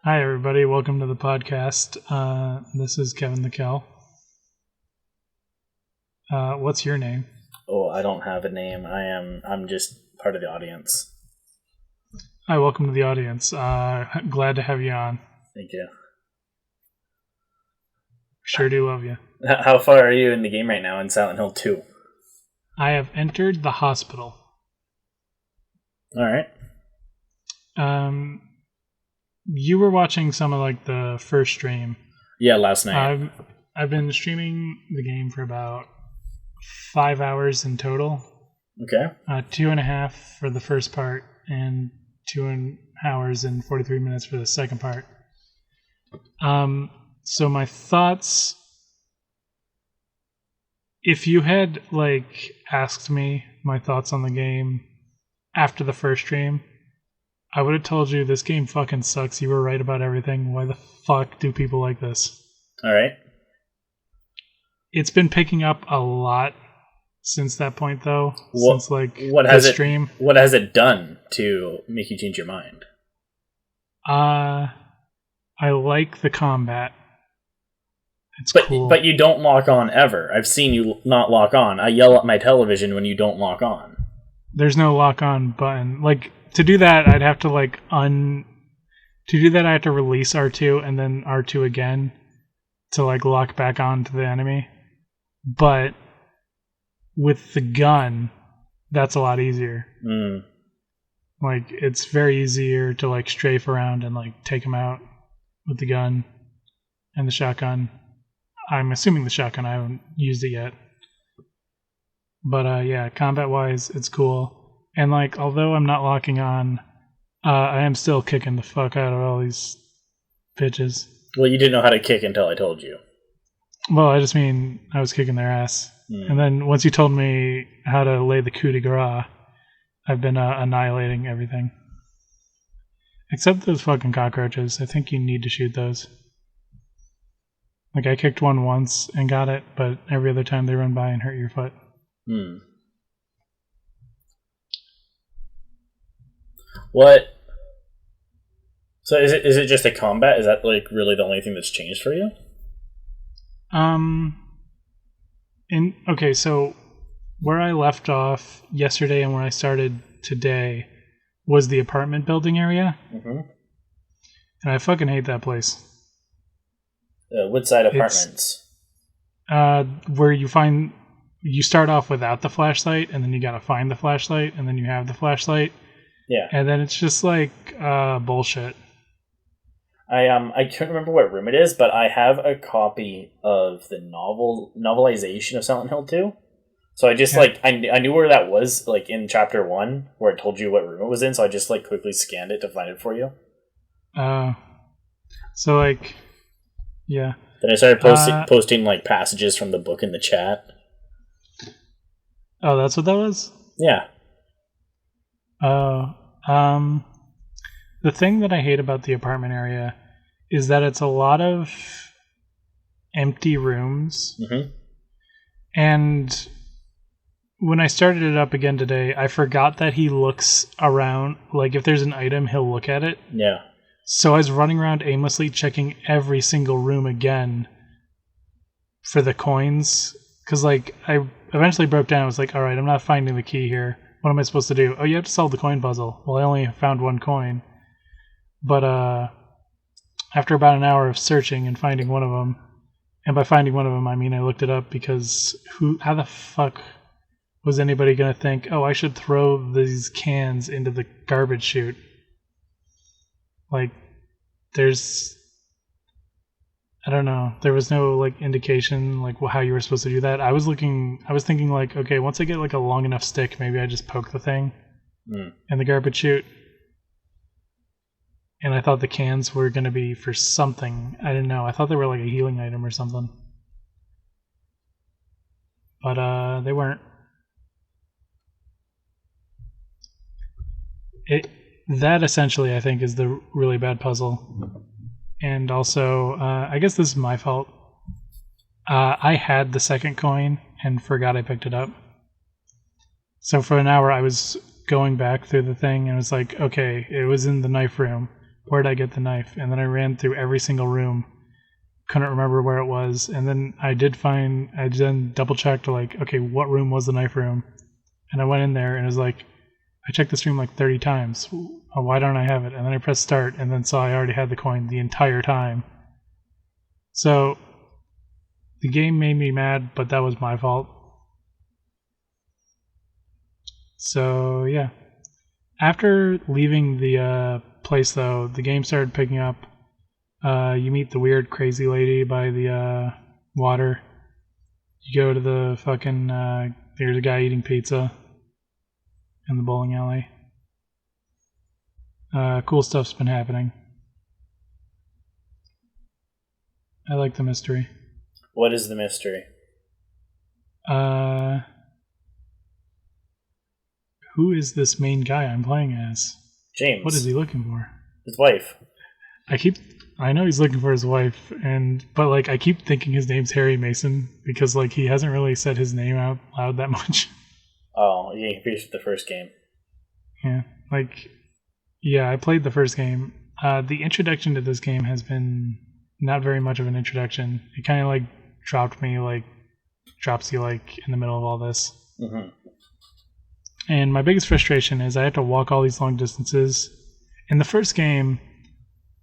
Hi, everybody. Welcome to the podcast. This is Kevin the Kel. What's your name? Oh, I don't have a name. I'm just part of the audience. Hi, welcome to the audience. Glad to have you on. Thank you. Sure do love you. How far are you in the game right now in Silent Hill 2? I have entered the hospital. All right. You were watching some of the first stream. Yeah, last night. I've been streaming the game for about 5 hours in total. Okay. 2.5 for the first part and 2 hours and 43 minutes for the second part. So my thoughts, if you had asked me my thoughts on the game after the first stream, I would have told you this game fucking sucks. You were right about everything. Why the fuck do people like this? All right. It's been picking up a lot since that point, though. What has it done to make you change your mind? I like the combat. It's cool. But you don't lock on ever. I've seen you not lock on. I yell at my television when you don't lock on. There's no lock on button. To do that, I'd have to To do that, I have to release R2 and then R2 again to lock back on to the enemy. But with the gun, that's a lot easier. Mm. It's very easier to strafe around and take them out with the gun and the shotgun. I'm assuming the shotgun. I haven't used it yet. But yeah, combat-wise, it's cool. And although I'm not locking on, I am still kicking the fuck out of all these bitches. Well, you didn't know how to kick until I told you. Well, I just mean I was kicking their ass. And then once you told me how to lay the coup de grace, I've been annihilating everything. Except those fucking cockroaches. I think you need to shoot those. I kicked one once and got it, but every other time they run by and hurt your foot. What? So is it just a combat? Is that really the only thing that's changed for you? Okay, so where I left off yesterday and where I started today was the apartment building area. Mm-hmm. And I fucking hate that place. Woodside Apartments. Where you start off without the flashlight, and then you gotta find the flashlight, and then you have the flashlight. Yeah. And then it's just bullshit. I can't remember what room it is, but I have a copy of the novelization of Silent Hill 2. So I just I knew where that was in chapter 1 where it told you what room it was in, so I just quickly scanned it to find it for you. Yeah. Then I started posting passages from the book in the chat. Oh, that's what that was? Yeah. The thing that I hate about the apartment area is that it's a lot of empty rooms. Mm-hmm. And when I started it up again today, I forgot that he looks around. If there's an item, he'll look at it. Yeah. So I was running around aimlessly checking every single room again for the coins. Because, I eventually broke down. I was all right, I'm not finding the key here. What am I supposed to do? Oh, you have to solve the coin puzzle. Well, I only found one coin. But after about an hour of searching and finding one of them, and by finding one of them, I mean I looked it up because how the fuck was anybody going to think, oh, I should throw these cans into the garbage chute? I don't know. There was no indication how you were supposed to do that. I was thinking okay, once I get a long enough stick, maybe I just poke the thing in the garbage chute. And I thought the cans were going to be for something. I didn't know. I thought they were a healing item or something. But they weren't. That essentially, I think, is the really bad puzzle. And also, I guess this is my fault. I had the second coin and forgot I picked it up. So for an hour, I was going back through the thing and it was okay, it was in the knife room. where'd I get the knife? And then I ran through every single room, couldn't remember where it was, and then I then double checked like, okay, what room was the knife room? And I went in there and it was like, I checked this room like 30 times. Why don't I have it? And then I pressed start and then saw I already had the coin the entire time. So the game made me mad, but that was my fault. So yeah. After leaving the place though, the game started picking up. You meet the weird crazy lady by the water. You go to the fucking there's a guy eating pizza in the bowling alley. Cool stuff's been happening. I like the mystery. What is the mystery? Who is this main guy I'm playing as? James. What is he looking for? His wife. I know he's looking for his wife, but like I keep thinking his name's Harry Mason because like he hasn't really said his name out loud that much. Oh, you confused with the first game. Yeah, I played the first game. The introduction to this game has been not very much of an introduction. It kind of like drops you like in the middle of all this. Mm-hmm. And my biggest frustration is I have to walk all these long distances. In the first game,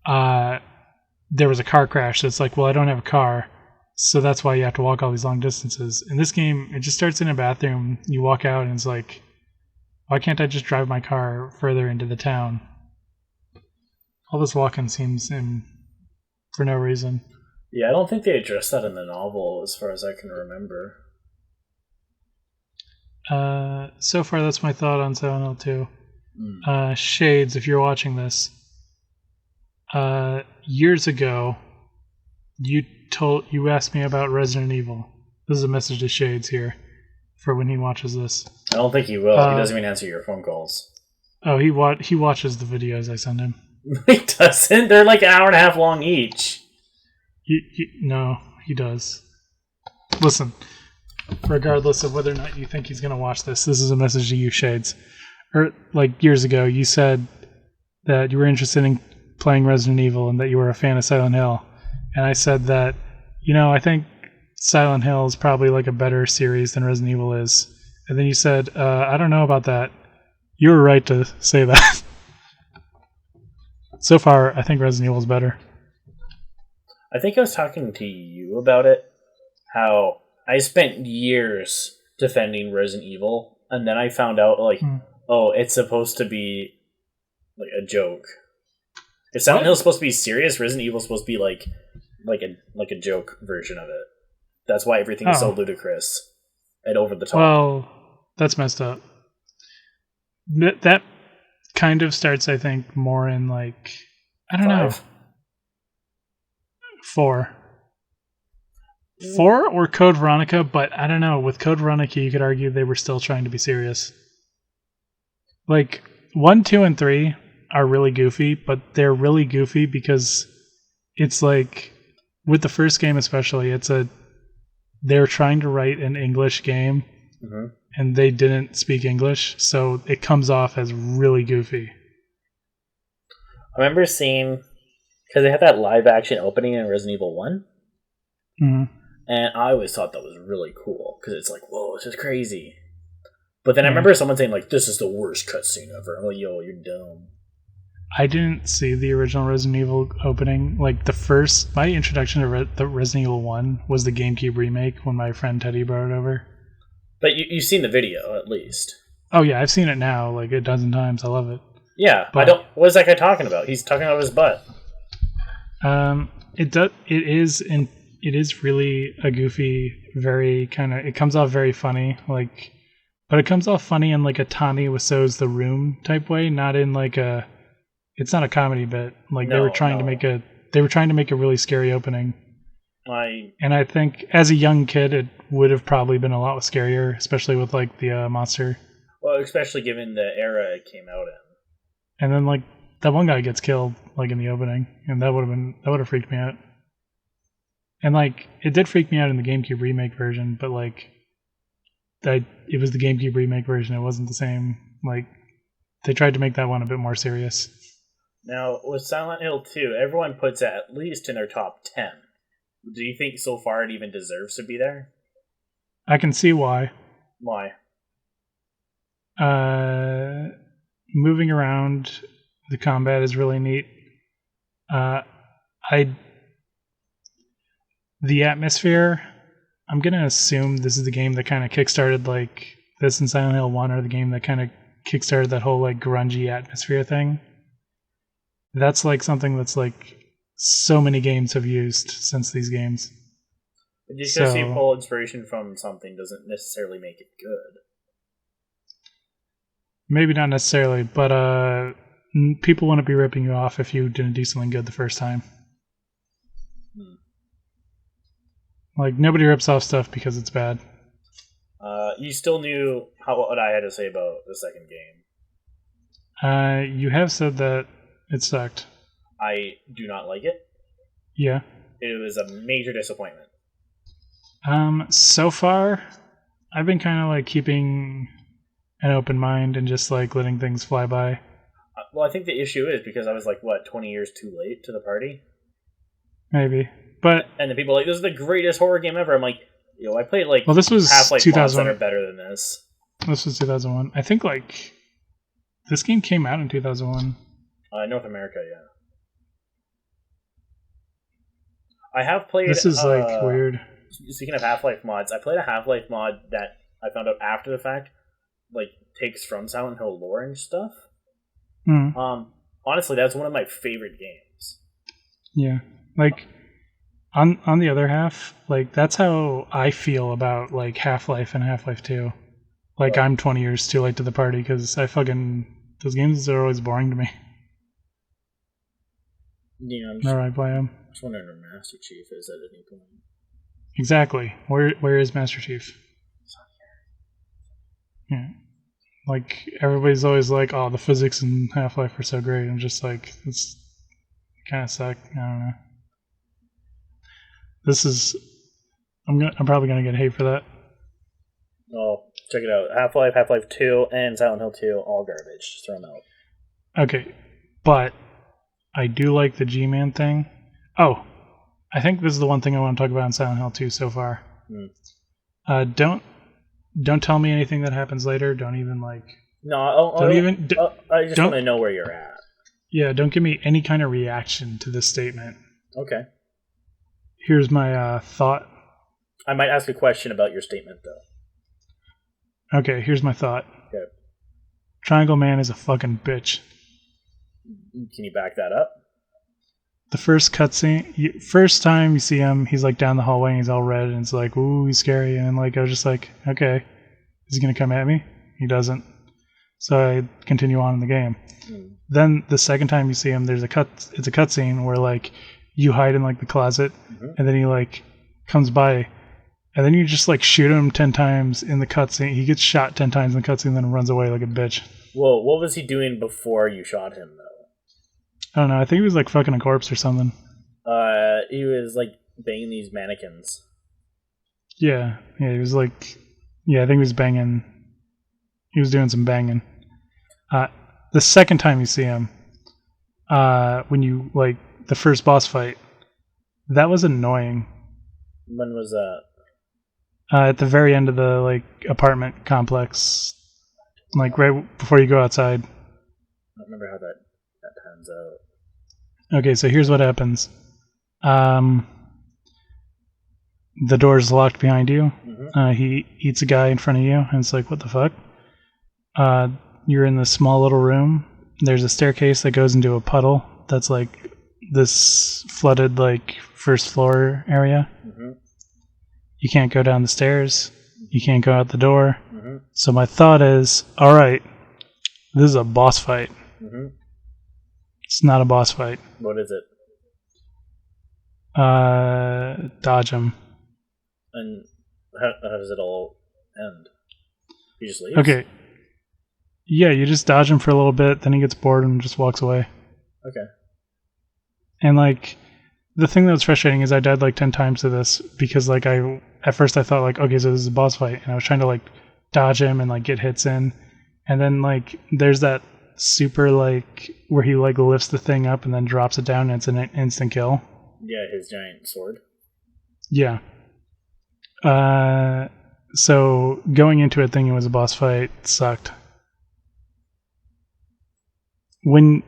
there was a car crash. So it's like, well, I don't have a car, so that's why you have to walk all these long distances. In this game, it just starts in a bathroom. You walk out, and it's like, why can't I just drive my car further into the town? All this walking seems for no reason. Yeah, I don't think they addressed that in the novel, as far as I can remember. So far, that's my thought on Silent Hill 2. Shades, if you're watching this, years ago, you asked me about Resident Evil. This is a message to Shades here for when he watches this. I don't think he will. He doesn't even answer your phone calls. Oh, he watches the videos I send him. He doesn't. They're like an hour and a half long each. No, he does. Listen. Regardless of whether or not you think he's going to watch this is a message to you, Shades. Like years ago, you said that you were interested in playing Resident Evil and that you were a fan of Silent Hill. And I said that, I think Silent Hill is probably like a better series than Resident Evil is. And then you said, I don't know about that. You were right to say that. So far, I think Resident Evil is better. I think I was talking to you about it. How I spent years defending Resident Evil, and then I found out, oh, it's supposed to be like a joke. If Silent Hill is supposed to be serious, Resident Evil is supposed to be like a joke version of it. That's why everything is so ludicrous and over the top. Well, that's messed up. That kind of starts, I think, more in I don't know, 4. 4 or Code Veronica, but I don't know. With Code Veronica, you could argue they were still trying to be serious. 1, 2, and 3 are really goofy, but they're really goofy because it's like, with the first game especially, they're trying to write an English game, and they didn't speak English, so it comes off as really goofy. I remember seeing, because they had that live action opening in Resident Evil 1. Mm-hmm. And I always thought that was really cool, because it's like, whoa, this is crazy. But then I remember someone saying, this is the worst cutscene ever. I'm like, yo, you're dumb. I didn't see the original Resident Evil opening. My introduction to the Resident Evil 1 was the GameCube remake when my friend Teddy brought it over. But you've seen the video, at least. Oh, yeah, I've seen it now, a dozen times. I love it. Yeah, what is that guy talking about? He's talking out of his butt. It is really a goofy, very kind of, it comes off very funny, but it comes off funny in a Tommy Wiseau's The Room type way, not in it's not a comedy bit. They were trying to make a really scary opening. And I think as a young kid, it would have probably been a lot scarier, especially with the monster. Well, especially given the era it came out in. And then that one guy gets killed in the opening, and that would have freaked me out. And it did freak me out in the GameCube remake version, but it was the GameCube remake version. It wasn't the same. They tried to make that one a bit more serious. Now, with Silent Hill 2, everyone puts it at least in their top 10. Do you think so far it even deserves to be there? I can see why. Why? Moving around, the combat is really neat. The atmosphere, I'm gonna assume this is the game that kind of kickstarted like this in Silent Hill 1, or the game that kind of kickstarted that whole like grungy atmosphere thing. That's like something that's like so many games have used since these games. But just because you pull inspiration from something doesn't necessarily make it good. Maybe not necessarily, but people wouldn't be ripping you off if you did decently good the first time. Like, nobody rips off stuff because it's bad. You still knew what I had to say about the second game. You have said that it sucked. I do not like it. Yeah. It was a major disappointment. So far, I've been kind of like keeping an open mind and just like letting things fly by. Well, I think the issue is because I was like, 20 years too late to the party? Maybe. But and the people are like, this is the greatest horror game ever. I'm like, I played like this was Half-Life 2001. mods that are better than this. This was 2001. I think like this game came out in 2001. North America, yeah. I have played. This is like weird. Speaking of Half-Life mods, I played a Half-Life mod that I found out after the fact, like takes from Silent Hill lore and stuff. Honestly, that's one of my favorite games. Yeah, like on the other half, like that's how I feel about like Half-Life and Half-Life 2. Like I'm 20 years too late to the party because those games are always boring to me. Yeah, I play them. I just wondering where Master Chief is at any point. Exactly. Where is Master Chief? Yeah. Like everybody's always like, "Oh, the physics in Half-Life are so great." I'm just like, it's kind of suck. I don't know. I'm probably gonna get hate for that. Oh, check it out. Half-Life, Half-Life 2, and Silent Hill 2, all garbage. Just throw them out. Okay, but I do like the G-Man thing. Oh, I think this is the one thing I want to talk about in Silent Hill 2 so far. Don't tell me anything that happens later. Don't even like. No, I just want to know where you're at. Yeah, don't give me any kind of reaction to this statement. Okay. Here's my thought. I might ask a question about your statement, though. Okay, here's my thought. Okay. Triangle Man is a fucking bitch. Can you back that up? The first cutscene, first time you see him, he's like down the hallway and he's all red and it's like, ooh, he's scary. And like I was just like, okay, is he gonna come at me? He doesn't. So I continue on in the game. Then the second time you see him, it's a cutscene where like you hide in like the closet, and then he like comes by, and then you just like shoot him 10 times in the cutscene. He gets shot 10 times in the cutscene, then runs away like a bitch. Well, what was he doing before you shot him, though? I don't know. I think he was like fucking a corpse or something. He was like banging these mannequins. Yeah, he was like, I think he was banging. He was doing some banging. The second time you see him, when you like the first boss fight, that was annoying. When was that? At the very end of the like apartment complex, like right before you go outside. I don't remember how that pans out. Okay, so here's what happens. The door's locked behind you. He eats a guy in front of you, and it's like, what the fuck? You're in this small little room. There's a staircase that goes into a puddle that's like this flooded like first floor area. You can't go down the stairs. You can't go out the door. So my thought is, all right, this is a boss fight. It's not a boss fight. What is it? Dodge him. And how does it all end? He just leaves? Okay. Yeah, you just dodge him for a little bit, then he gets bored and just walks away. Okay. And like, the thing that was frustrating is I died like 10 times to this because like at first I thought like, okay, so this is a boss fight, and I was trying to like dodge him and like get hits in, and then like there's that super like where he like lifts the thing up and then drops it down and it's an instant kill. Yeah, his giant sword. Yeah. So going into it thinking it was a boss fight sucked. And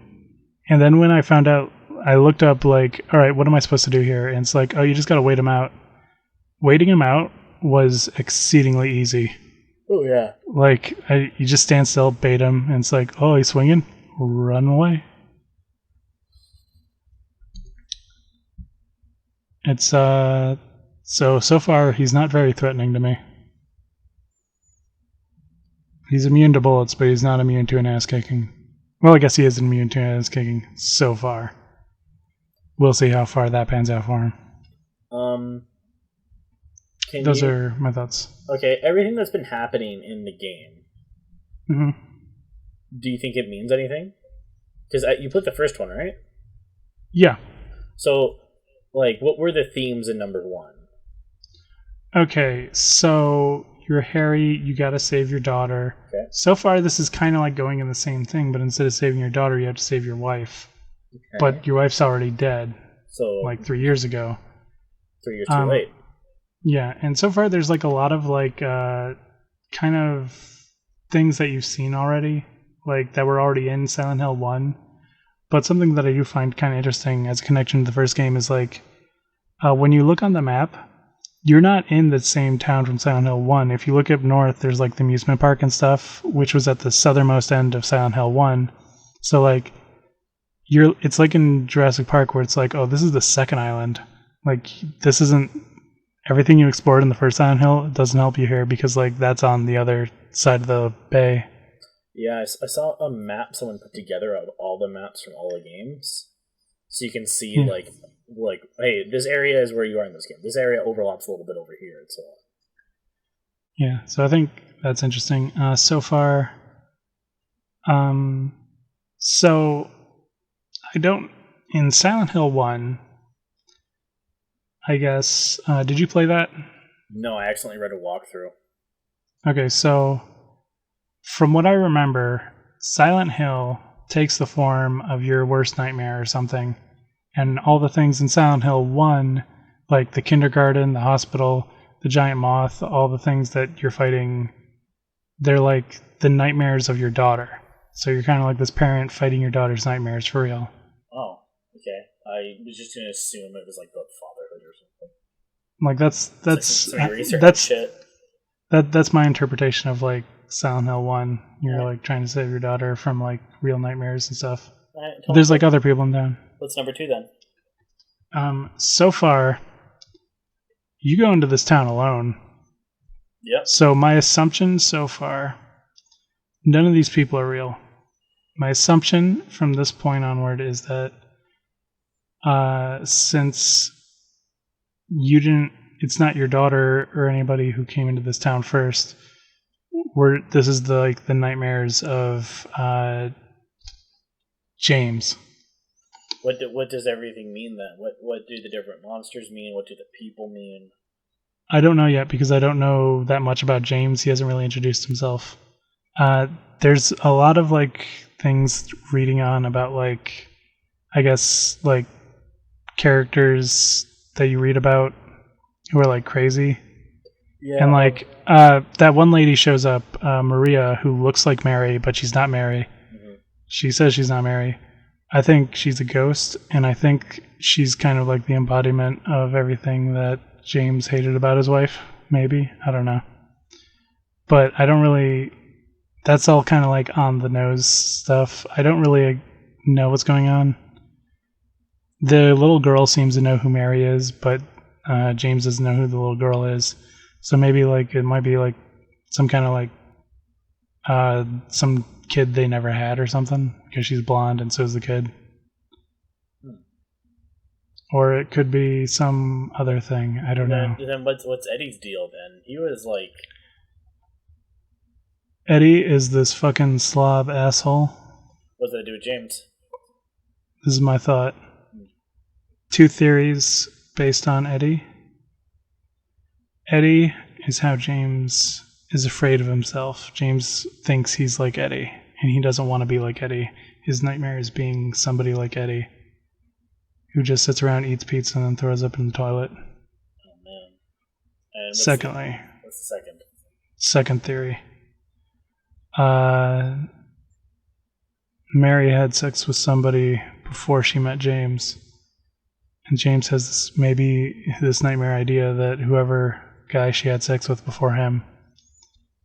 then when I found out, I looked up like, all right, what am I supposed to do here? And it's like, oh, you just got to wait him out. Waiting him out was exceedingly easy. Oh yeah. Like you just stand still, bait him, and it's like, oh, he's swinging, run away. It's so far he's not very threatening to me. He's immune to bullets, but he's not immune to an ass kicking. Well, I guess he is immune to an ass kicking so far. We'll see how far that pans out for him. Those are my thoughts. Okay, everything that's been happening in the game. Mm-hmm. Do you think it means anything? Because you put the first one, right? Yeah. So, like, what were the themes in number 1? Okay, so you're Harry, you gotta save your daughter. Okay. So far, this is kind of like going in the same thing, but instead of saving your daughter, you have to save your wife. Okay. But your wife's already dead. So, like 3 years ago. 3 years too late. Yeah, and so far there's like a lot of like kind of things that you've seen already, like that were already in Silent Hill 1. But something that I do find kind of interesting as a connection to the first game is like when you look on the map, you're not in the same town from Silent Hill 1. If you look up north, there's like the amusement park and stuff, which was at the southernmost end of Silent Hill 1. So like it's like in Jurassic Park where it's like, oh, this is the second island. Like this isn't everything you explored in the first Silent Hill. It doesn't help you here because like that's on the other side of the bay. Yeah, I saw a map someone put together of all the maps from all the games, so you can see like hey, this area is where you are in this game. This area overlaps a little bit over here, and so on. Yeah, so I think that's interesting. So far, so I don't in Silent Hill 1. I guess. Did you play that? No, I accidentally read a walkthrough. Okay, so from what I remember, Silent Hill takes the form of your worst nightmare or something, and all the things in Silent Hill 1, like the kindergarten, the hospital, the giant moth, all the things that you're fighting, they're like the nightmares of your daughter. So you're kind of like this parent fighting your daughter's nightmares for real. Oh, okay. I was just going to assume it was like the fatherhood or something. Like that's my interpretation of like Silent Hill 1. You're like trying to save your daughter from like real nightmares and stuff. There's like other people in town. What's number 2 then? So far, you go into this town alone. Yep. So my assumption so far, none of these people are real. My assumption from this point onward is that since it's not your daughter or anybody who came into this town first, this is the nightmares of James. What does everything mean then? What do the different monsters mean? What do the people mean? I don't know yet because I don't know that much about James. He hasn't really introduced himself. There's a lot of like things reading on about like, I guess like characters that you read about who are like crazy. Yeah. And like that one lady shows up, Maria, who looks like Mary, but she's not Mary. Mm-hmm. She says she's not Mary. I think she's a ghost, and I think she's kind of like the embodiment of everything that James hated about his wife, maybe. I don't know. But I don't really... That's all kind of like on the nose stuff. I don't really know what's going on. The little girl seems to know who Mary is, but James doesn't know who the little girl is. So maybe like it might be like some kind of like some kid they never had or something, because she's blonde and so's the kid. Or it could be some other thing. I don't know. Then what's Eddie's deal then? He was like... Eddie is this fucking slob asshole. What's that to do with James? This is my thought. 2 theories based on Eddie. Eddie is how James is afraid of himself. James thinks he's like Eddie, and he doesn't want to be like Eddie. His nightmare is being somebody like Eddie, who just sits around, eats pizza, and then throws up in the toilet. Oh man. And Secondly, what's the second? Second theory. Mary had sex with somebody before she met James. And James has this nightmare idea that whoever guy she had sex with before him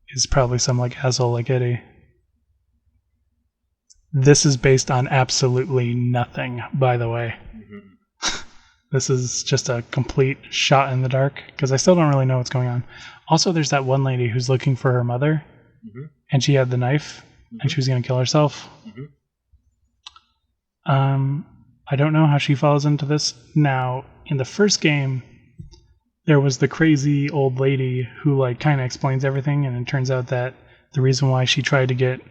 is probably some like asshole like Eddie. This is based on absolutely nothing, by the way. Mm-hmm. This is just a complete shot in the dark, because I still don't really know what's going on. Also, there's that one lady who's looking for her mother, and she had the knife, and she was going to kill herself. I don't know how she falls into this. Now, in the first game, there was the crazy old lady who like kind of explains everything, and it turns out that the reason why she tried to get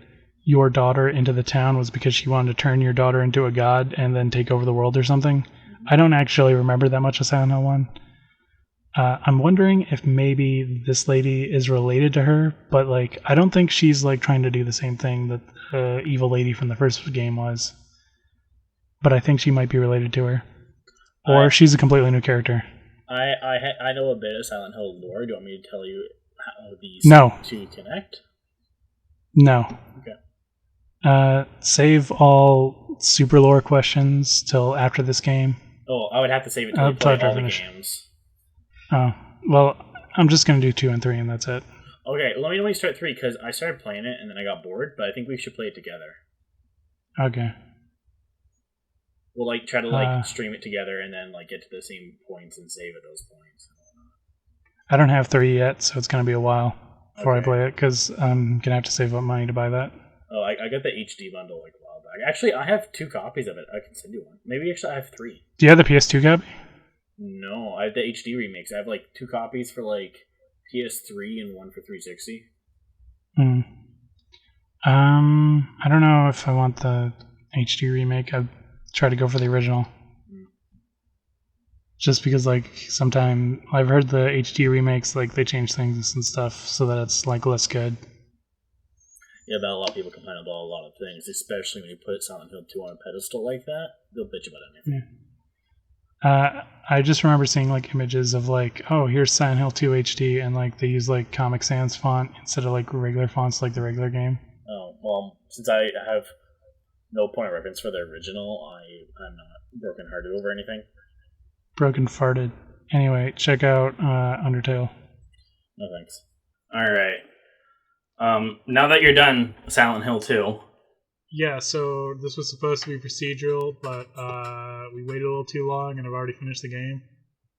your daughter into the town was because she wanted to turn your daughter into a god and then take over the world or something. I don't actually remember that much of Silent Hill 1. I'm wondering if maybe this lady is related to her, but like I don't think she's like trying to do the same thing that the evil lady from the first game was. But I think she might be related to her, or she's a completely new character. I know a bit of Silent Hill lore. Do you want me to tell you how these two connect? No. Okay. Save all super lore questions till after this game. Oh, I would have to save it till you play all the games. Oh, well, I'm just going to do 2 and 3, and that's it. Okay, let me start 3, because I started playing it, and then I got bored, but I think we should play it together. Okay. We'll like try to stream it together, and then like get to the same points and save at those points. I don't have 3 yet, so it's going to be a while before I play it, because I'm going to have to save up money to buy that. Oh, I got the HD bundle like a while back. Actually, I have 2 copies of it. I can send you one. Maybe actually I have 3. Do you have the PS2 copy? No, I have the HD remakes. I have like 2 copies for like PS3 and 1 for 360. I don't know if I want the HD remake. I'd try to go for the original. Just because like sometime I've heard the HD remakes like they change things and stuff so that it's like less good. Yeah, but a lot of people complain about a lot of things, especially when you put Silent Hill 2 on a pedestal like that. They'll bitch about anything. Yeah. I just remember seeing like images of like, oh, here's Silent Hill 2 HD, and like they use like Comic Sans font instead of like regular fonts like the regular game. Oh, well, since I have no point of reference for the original, I'm not brokenhearted over anything. Broken farted. Anyway, check out Undertale. No thanks. Alright. Now that you're done Silent Hill 2. Yeah, so this was supposed to be procedural, but we waited a little too long, and I've already finished the game.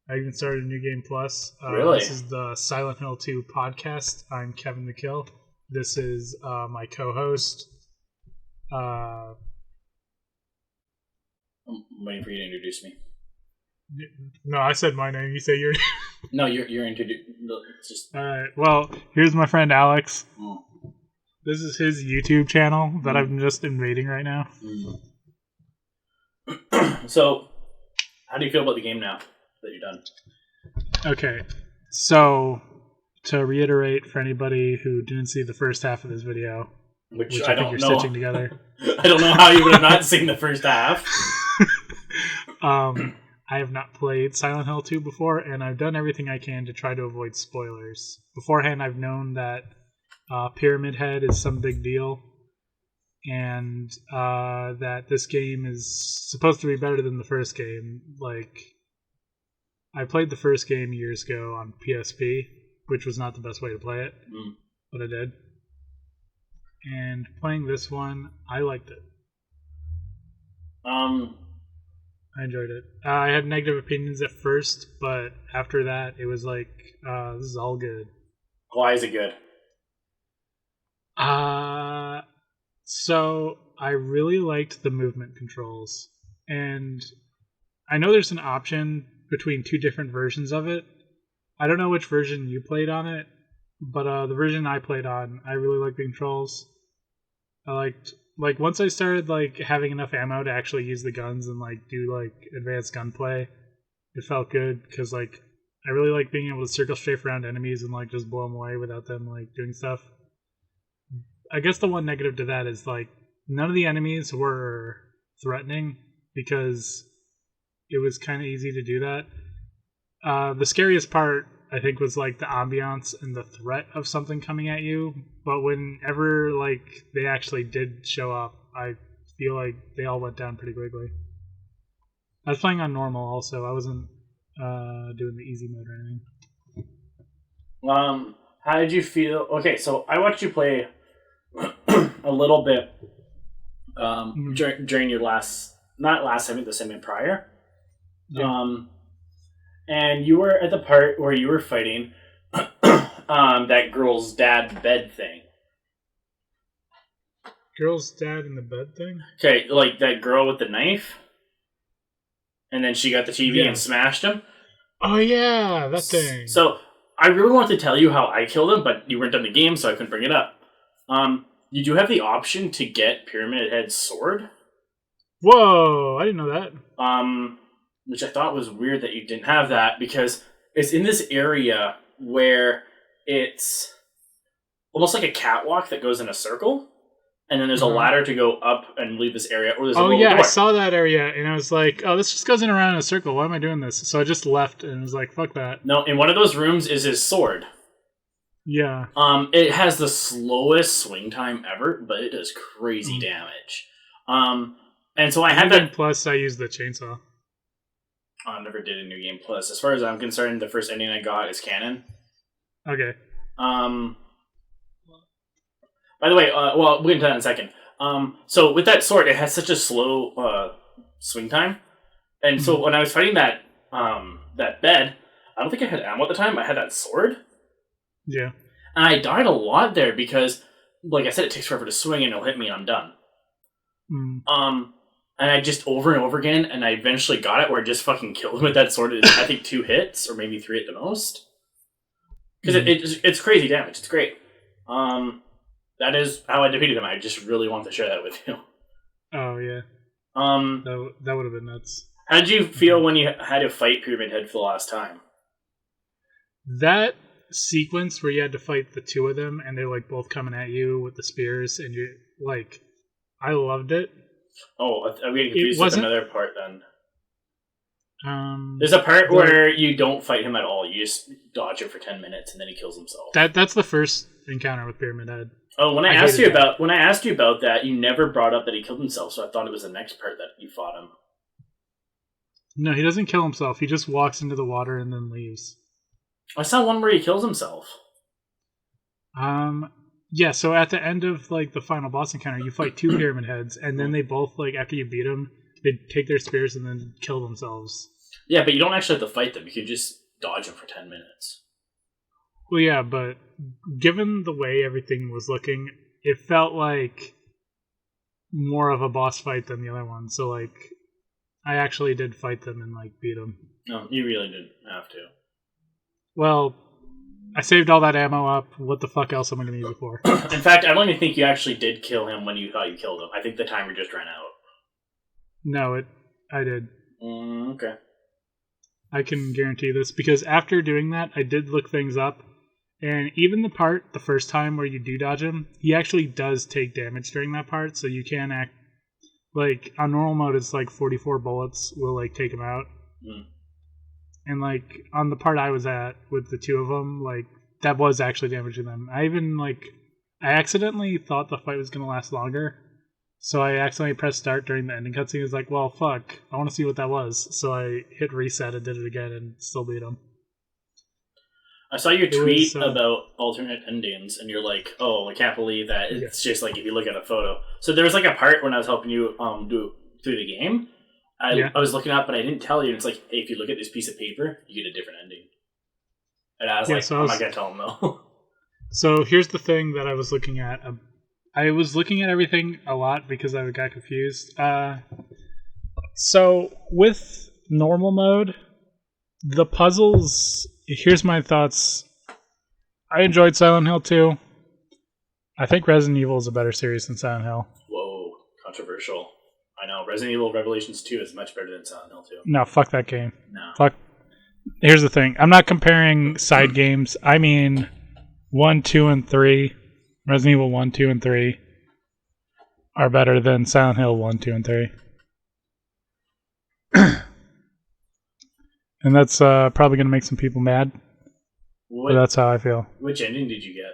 I even started a new game plus. Really? This is the Silent Hill 2 podcast. I'm Kevin the Kill. This is my co-host. I'm waiting for you to introduce me. No, I said my name. You say your name. No, you're introduced. Just... Alright, well, here's my friend Alex. Oh. This is his YouTube channel that I'm just invading right now. So, how do you feel about the game now that you're done? Okay, so to reiterate for anybody who didn't see the first half of this video, which I think you're stitching together. I don't know how you would have not seen the first half. I have not played Silent Hill 2 before, and I've done everything I can to try to avoid spoilers. Beforehand, I've known that Pyramid Head is some big deal, and that this game is supposed to be better than the first game. Like, I played the first game years ago on PSP, which was not the best way to play it, but I did. And playing this one, I liked it. I enjoyed it. I had negative opinions at first, but after that, it was like, this is all good. Why is it good? So I really liked the movement controls, and I know there's an option between 2 different versions of it. I don't know which version you played on it, but the version I played on, I really liked the controls. I liked, like, once I started like having enough ammo to actually use the guns and like do like advanced gunplay, it felt good because like I really like being able to circle strafe around enemies and like just blow them away without them like doing stuff. I guess the one negative to that is like none of the enemies were threatening because it was kind of easy to do that. The scariest part, I think, was like the ambiance and the threat of something coming at you. But whenever like they actually did show up, I feel like they all went down pretty quickly. I was playing on normal also. I wasn't doing the easy mode or anything. How did you feel? Okay, so I watched you play a little bit during your not last time, the segment prior. Yeah. And you were at the part where you were fighting that girl's dad bed thing. Girl's dad in the bed thing? Okay, like that girl with the knife. And then she got the TV and smashed him. Oh yeah, that thing. So I really wanted to tell you how I killed him, but you weren't done the game, so I couldn't bring it up. You do have the option to get Pyramid Head's sword. Whoa, I didn't know that. Which I thought was weird that you didn't have that, because it's in this area where it's almost like a catwalk that goes in a circle, and then there's a ladder to go up and leave this area. Or there's a little door. I saw that area, and I was like, oh, this just goes in around in a circle. Why am I doing this? So I just left and was like, fuck that. No, in one of those rooms is his sword. Yeah. It has the slowest swing time ever, but it does crazy damage. And so I had that. Plus, I used the chainsaw. I never did a New Game Plus. As far as I'm concerned, the first ending I got is canon. Okay. By the way, we'll get into that in a second. So with that sword, it has such a slow swing time, and so when I was fighting that bed, I don't think I had ammo at the time. I had that sword. Yeah. And I died a lot there because, like I said, it takes forever to swing and it'll hit me and I'm done. And I just over and over again, and I eventually got it where I just fucking killed him with that sword. I think 2 hits, or maybe 3 at the most. Because it's crazy damage. It's great. That is how I defeated him. I just really want to share that with you. Oh, yeah. That would have been nuts. How did you feel when you had to fight Pyramid Head for the last time? That sequence where you had to fight the 2 of them, and they're like both coming at you with the spears, and you're like, I loved it. Oh, I'm getting confused with another part then. There's a part where you don't fight him at all. You just dodge him for 10 minutes, and then he kills himself. That's the first encounter with Pyramid Head. Oh, when I asked you about that, you never brought up that he killed himself, so I thought it was the next part that you fought him. No, he doesn't kill himself. He just walks into the water and then leaves. I saw one where he kills himself. Yeah, so at the end of like the final boss encounter, you fight 2 Pyramid Heads, and then they both, like, after you beat them, they take their spears and then kill themselves. Yeah, but you don't actually have to fight them. You can just dodge them for 10 minutes. Well, yeah, but given the way everything was looking, it felt like more of a boss fight than the other one. So, like, I actually did fight them and, like, beat them. No, you really didn't have to. Well, I saved all that ammo up. What the fuck else am I going to use it for? In fact, I don't even think you actually did kill him when you thought you killed him. I think the timer just ran out. No, I did. Okay. I can guarantee this, because after doing that, I did look things up, and even the first time where you do dodge him, he actually does take damage during that part, so you can act, like, on normal mode, it's like 44 bullets will, like, take him out. And, like, on the part I was at with the 2 of them, like, that was actually damaging them. I accidentally thought the fight was going to last longer, so I accidentally pressed start during the ending cutscene. I was like, well, fuck, I want to see what that was. So I hit reset and did it again and still beat him. I saw your tweet about alternate endings, and you're like, oh, I can't believe that. It's just like if you look at a photo. So there was like a part when I was helping you do through the game. I was looking up, but I didn't tell you. And it's like, hey, if you look at this piece of paper, you get a different ending. And I was like, I'm not going to tell him though. So here's the thing that I was looking at. I was looking at everything a lot because I got confused. So with normal mode, the puzzles... Here's my thoughts. I enjoyed Silent Hill 2. I think Resident Evil is a better series than Silent Hill. Whoa, controversial. I know. Resident Evil Revelations 2 is much better than Silent Hill 2. No, fuck that game. No. Fuck. Here's the thing. I'm not comparing side games. I mean 1, 2, and 3. Resident Evil 1, 2, and 3 are better than Silent Hill 1, 2, and 3. And that's probably going to make some people mad. But that's how I feel. Which ending did you get?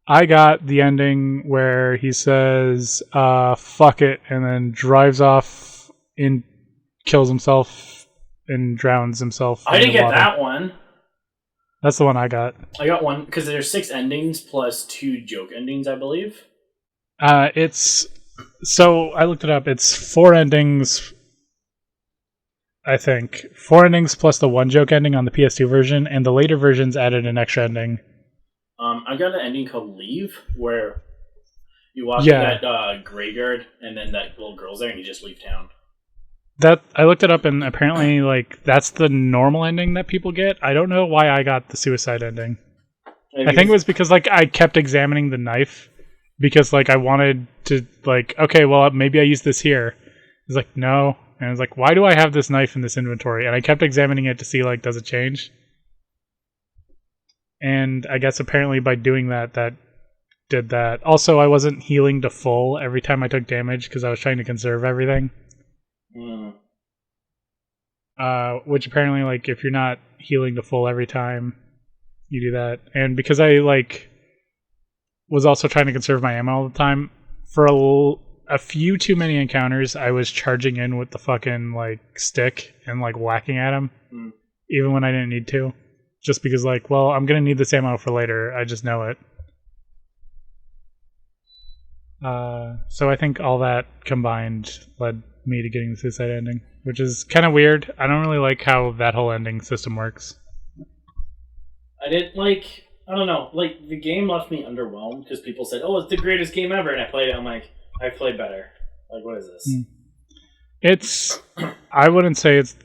I got the ending where he says, fuck it, and then drives off and kills himself and drowns himself. I didn't get that one. That's the one I got. I got one, because there's 6 endings plus 2 joke endings, I believe. So I looked it up. It's 4 endings, I think. 4 endings plus the 1 joke ending on the PS2 version, and the later versions added an extra ending. I got an ending called Leave, where you walk in that graveyard, and then that little girl's there, and you just leave town. That I looked it up, and apparently, like, that's the normal ending that people get. I don't know why I got the suicide ending. I think it was because, like, I kept examining the knife because, like, I wanted to, like, okay, well, maybe I use this here. It's like, no. And I was like, why do I have this knife in this inventory? And I kept examining it to see, like, does it change? And I guess apparently by doing that, that did that. Also, I wasn't healing to full every time I took damage because I was trying to conserve everything. Which apparently, like, if you're not healing to full every time, you do that. And because I, like, was also trying to conserve my ammo all the time, for a few too many encounters, I was charging in with the fucking, like, stick and, like, whacking at him, even when I didn't need to. Just because, like, well, I'm going to need this ammo for later. I just know it. So I think all that combined led me to getting the suicide ending, which is kind of weird. I don't really like how that whole ending system works. I don't know, like, the game left me underwhelmed because people said, oh, it's the greatest game ever, and I played it, I'm like, I played better. Like, what is this? I wouldn't say it's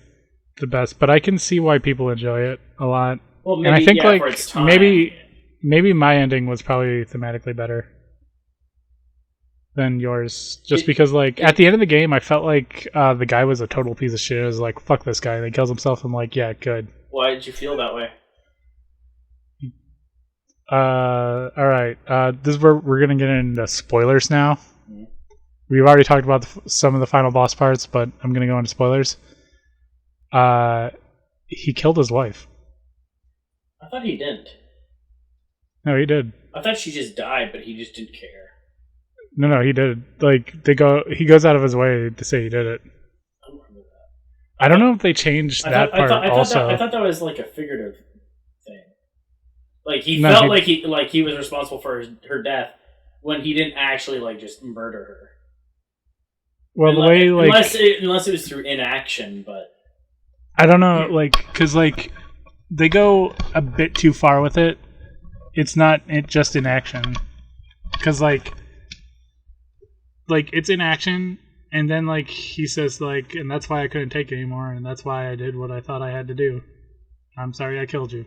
the best, but I can see why people enjoy it a lot. Well, maybe, and I think, yeah, like, for its time. maybe my ending was probably thematically better than yours. Just because, like, at the end of the game, I felt like the guy was a total piece of shit. I was like, fuck this guy. And he kills himself. I'm like, yeah, good. Why did you feel that way? Alright. This is where we're going to get into spoilers now. We've already talked about some of the final boss parts, but I'm going to go into spoilers. He killed his wife. I thought he didn't. No, he did. I thought she just died, but he just didn't care. No, he did. Like, he goes out of his way to say he did it. I don't remember that. I don't know if they changed that part also. I thought that was like a figurative thing. Like, he felt like he was responsible for her death when he didn't actually, like, just murder her. Well, the way, like, unless it was through inaction, but I don't know, like, because, like, they go a bit too far with it. It's not just inaction, because, like, it's inaction, and then, like, he says, like, and that's why I couldn't take it anymore, and that's why I did what I thought I had to do. I'm sorry I killed you.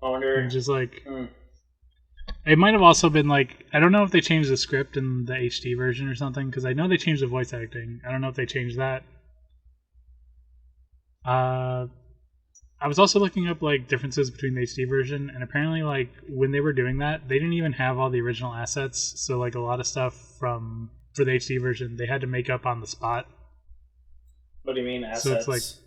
I wonder. And just, like, it might have also been, like, I don't know if they changed the script in the HD version or something, because I know they changed the voice acting. I don't know if they changed that. I was also looking up, like, differences between the HD version, and apparently, like, when they were doing that, they didn't even have all the original assets, so, like, a lot of stuff for the HD version, they had to make up on the spot. What do you mean, assets? So it's,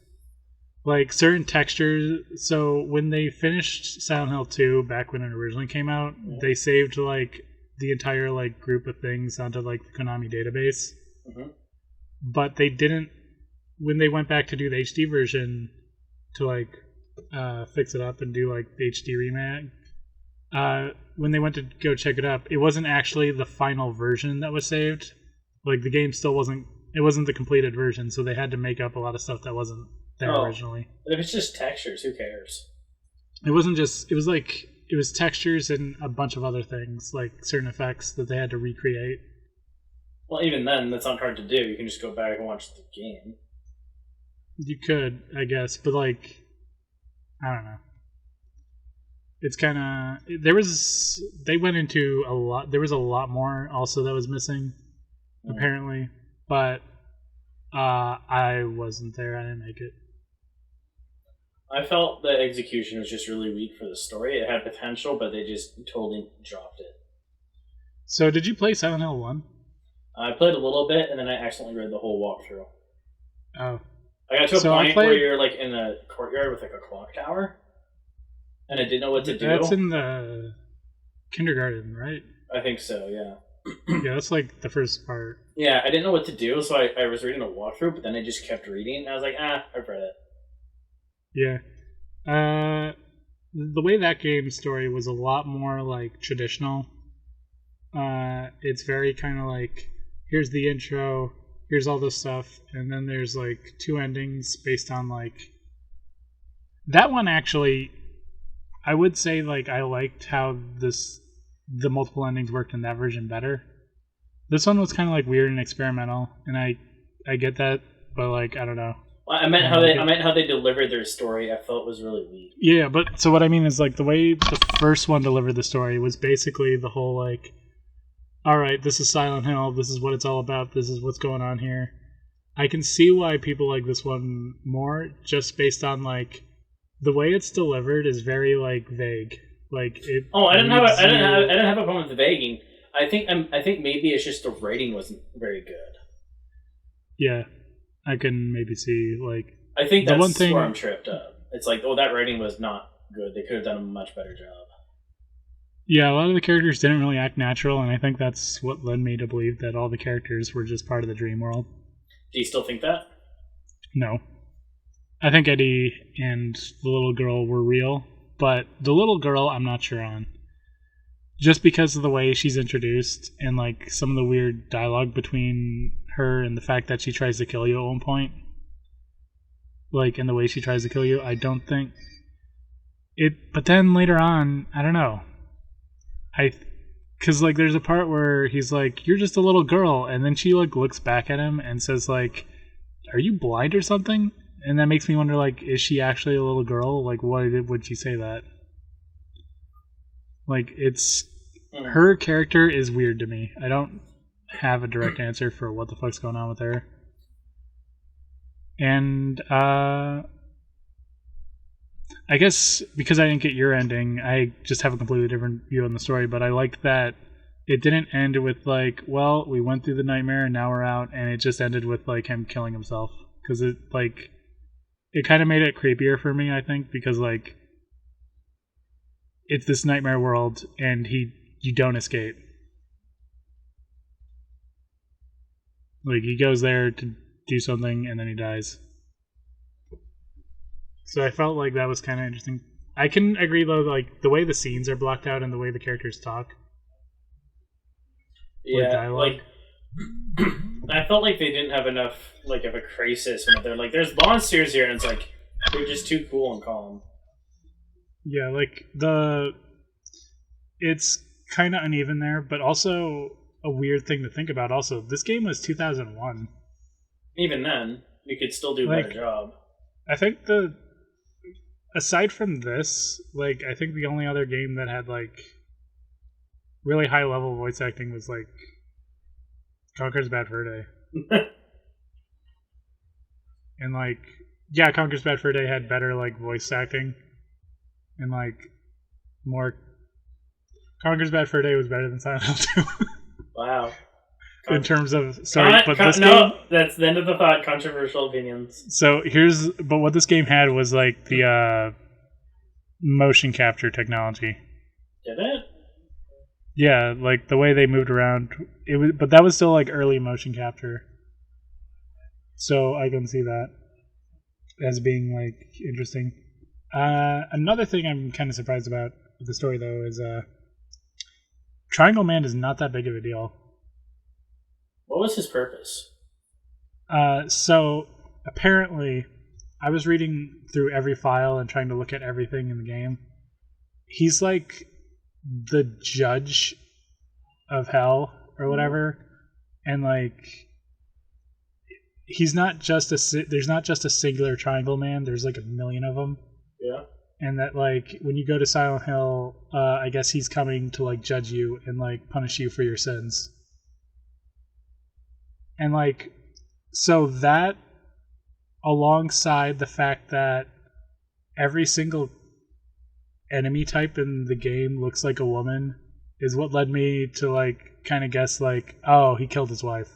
like certain textures. So when they finished Silent Hill 2, back when it originally came out, they saved, like, the entire, like, group of things onto, like, the Konami database. But they didn't, when they went back to do the HD version to, like, fix it up and do, like, the HD remake, when they went to go check it up, it wasn't actually the final version that was saved. Like, the game still wasn't the completed version, so they had to make up a lot of stuff that wasn't there originally. But if it's just textures, who cares? It wasn't just, it was textures and a bunch of other things, like certain effects that they had to recreate. Well, even then, that's not hard to do. You can just go back and watch the game. You could, I guess, but, like, I don't know. It's kind of, they went into a lot, there was a lot more also that was missing, apparently, but I wasn't there, I didn't make it. I felt the execution was just really weak for the story. It had potential, but they just totally dropped it. So, did you play Silent Hill 1? I played a little bit, and then I accidentally read the whole walkthrough. Oh. I got to a So I point played- where you're like in a courtyard with like a clock tower, and I didn't know what to do. That's in the kindergarten, right? I think so, yeah. Yeah, that's like the first part. Yeah, I didn't know what to do, so I was reading a walkthrough, but then I just kept reading, and I was like, I've read it. Yeah. The way that game story was a lot more like traditional. It's very kind of like, here's the intro, here's all this stuff, and then there's like 2 endings based on like that one. Actually, I would say like I liked how the multiple endings worked in that version better. This one was kind of like weird and experimental, and I get that, but like I don't know. Well, I meant how they delivered their story. I felt was really weak. Yeah, but so what I mean is like the way the first one delivered the story was basically the whole like, all right, this is Silent Hill, this is what it's all about, this is what's going on here. I can see why people like this one more, just based on like the way it's delivered is very like vague. Like it. Oh, I didn't have a problem with the vaguing. I think maybe it's just the writing wasn't very good. Yeah, I can maybe see like. I think the that's one thing, where I'm tripped up. It's like, oh, that writing was not good. They could have done a much better job. Yeah, a lot of the characters didn't really act natural, and I think that's what led me to believe that all the characters were just part of the dream world. Do you still think that? No. I think Eddie and the little girl were real, but the little girl I'm not sure on. Just because of the way she's introduced and like some of the weird dialogue between her and the fact that she tries to kill you at one point. Like in the way she tries to kill you, I don't think it, but then later on, I don't know. Cause like there's a part where he's like, "You're just a little girl," and then she like looks back at him and says like, "Are you blind or something?" And that makes me wonder like, is she actually a little girl? Like, why would she say that? Like, it's her character is weird to me. I don't have a direct answer for what the fuck's going on with her. And I guess because I didn't get your ending, I just have a completely different view on the story. But I liked that it didn't end with like, well, we went through the nightmare and now we're out, and it just ended with like him killing himself, because it like it kind of made it creepier for me, I think, because like it's this nightmare world and you don't escape. Like he goes there to do something and then he dies. So I felt like that was kind of interesting. I can agree though, like the way the scenes are blocked out and the way the characters talk. Yeah, like I felt like they didn't have enough like of a crisis when they're like, "There's monsters here," and it's like they're just too cool and calm. Yeah, like it's kind of uneven there, but also a weird thing to think about. Also, this game was 2001. Even then, you could still do a better job. I think aside from this, like I think the only other game that had like really high level voice acting was like Conker's Bad Fur Day. And like, yeah, Conker's Bad Fur Day had better like voice acting and like more. Conker's Bad Fur Day was better than Silent Hill 2. Wow. In terms of sorry, but this no, game, that's the end of the thought. Controversial opinions. So but what this game had was like the motion capture technology. Did it? Yeah, like the way they moved around. It was, but that was still like early motion capture. So I can see that as being like interesting. Another thing I'm kind of surprised about with the story though is Triangle Man is not that big of a deal. What was his purpose? So apparently, I was reading through every file and trying to look at everything in the game. He's like the judge of hell or whatever, and like he's not just there's not just a singular Triangle Man. There's like a million of them. Yeah. And that like when you go to Silent Hill, I guess he's coming to like judge you and like punish you for your sins. And like, so that alongside the fact that every single enemy type in the game looks like a woman is what led me to like kind of guess like, oh, he killed his wife.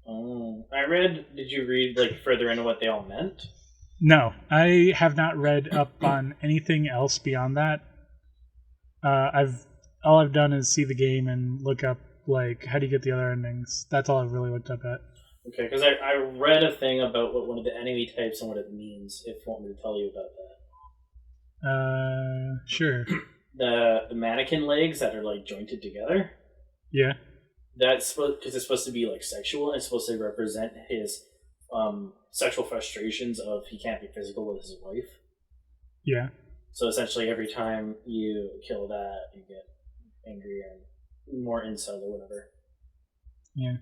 Oh, did you read like further into what they all meant? No, I have not read up on anything else beyond that. All I've done is see the game and look up like how do you get the other endings. That's all I've really looked up at. Okay, because I read a thing about what one of the enemy types and what it means. If you want me to tell you about that. Sure. The mannequin legs that are like jointed together. Yeah. That's because it's supposed to be like sexual. And it's supposed to represent his sexual frustrations of he can't be physical with his wife. Yeah. So essentially, every time you kill that, you get angrier and more incel or whatever. Yeah.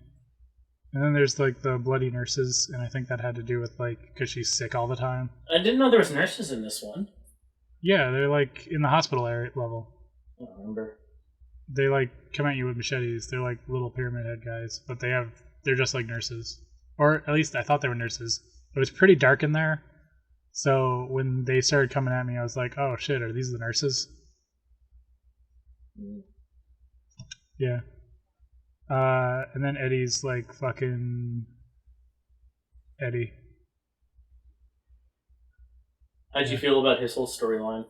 And then there's like the bloody nurses, and I think that had to do with like because she's sick all the time. I didn't know there was nurses in this one. Yeah, they're like in the hospital area level. I don't remember. They like come at you with machetes. They're like little pyramid head guys, but they're just like nurses, or at least I thought they were nurses. It was pretty dark in there, so when they started coming at me, I was like, "Oh shit, are these the nurses?" Mm. Yeah. And then Eddie's like fucking Eddie. How'd you feel about his whole storyline?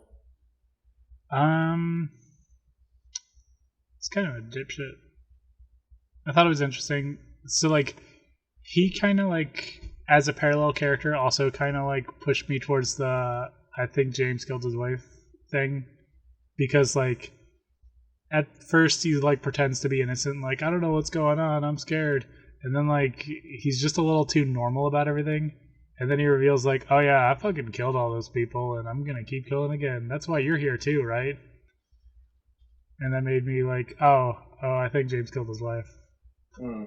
It's kind of a dipshit. I thought it was interesting. So like, he kind of like as a parallel character also kind of like pushed me towards the I think James killed his wife thing, because like at first he like pretends to be innocent, like I don't know what's going on, I'm scared, and then like he's just a little too normal about everything, and then he reveals like, oh yeah, I fucking killed all those people and I'm gonna keep killing again. That's why you're here too, right? And that made me like, oh, I think James killed his wife. Hmm.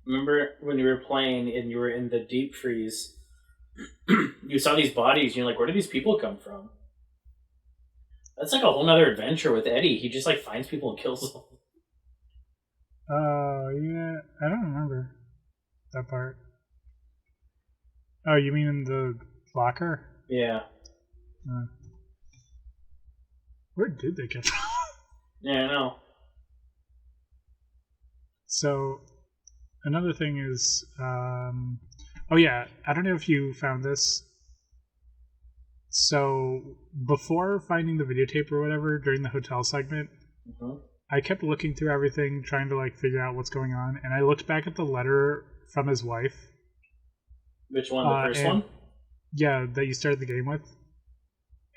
Remember when you were playing and you were in the deep freeze? You saw these bodies and you're like, where do these people come from? That's like a whole nother adventure with Eddie. He just like finds people and kills them. Yeah, I don't remember that part. Oh, you mean in the locker? Yeah. Where did they come from? Yeah, I know. So, another thing is, oh yeah, I don't know if you found this. So, before finding the videotape or whatever during the hotel segment, I kept looking through everything, trying to like figure out what's going on, and I looked back at the letter from his wife. Which one? The first one? Yeah, that you started the game with.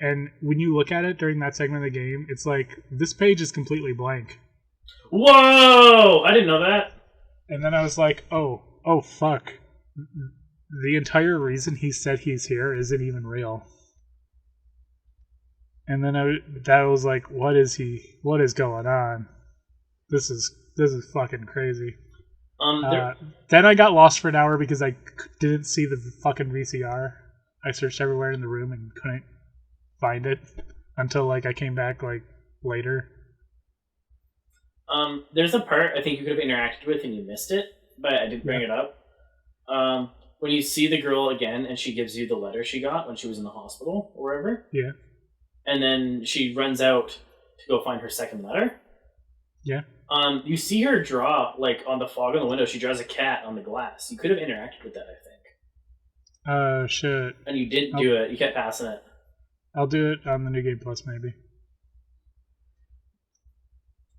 And when you look at it during that segment of the game, it's like, this page is completely blank. Whoa! I didn't know that. And then I was like, oh fuck. The entire reason he said he's here isn't even real. And then that was like, what is going on? This is fucking crazy. Then I got lost for an hour because I didn't see the fucking VCR. I searched everywhere in the room and couldn't find it until like I came back like later. There's a part I think you could have interacted with and you missed it, but I didn't bring it up. When you see the girl again and she gives you the letter she got when she was in the hospital or wherever. Yeah. And then she runs out to go find her second letter. Yeah. You see her draw, like on the fog on the window, she draws a cat on the glass. You could have interacted with that, I think. Shit. And you didn't do it. You kept passing it. I'll do it on the New Game Plus, maybe.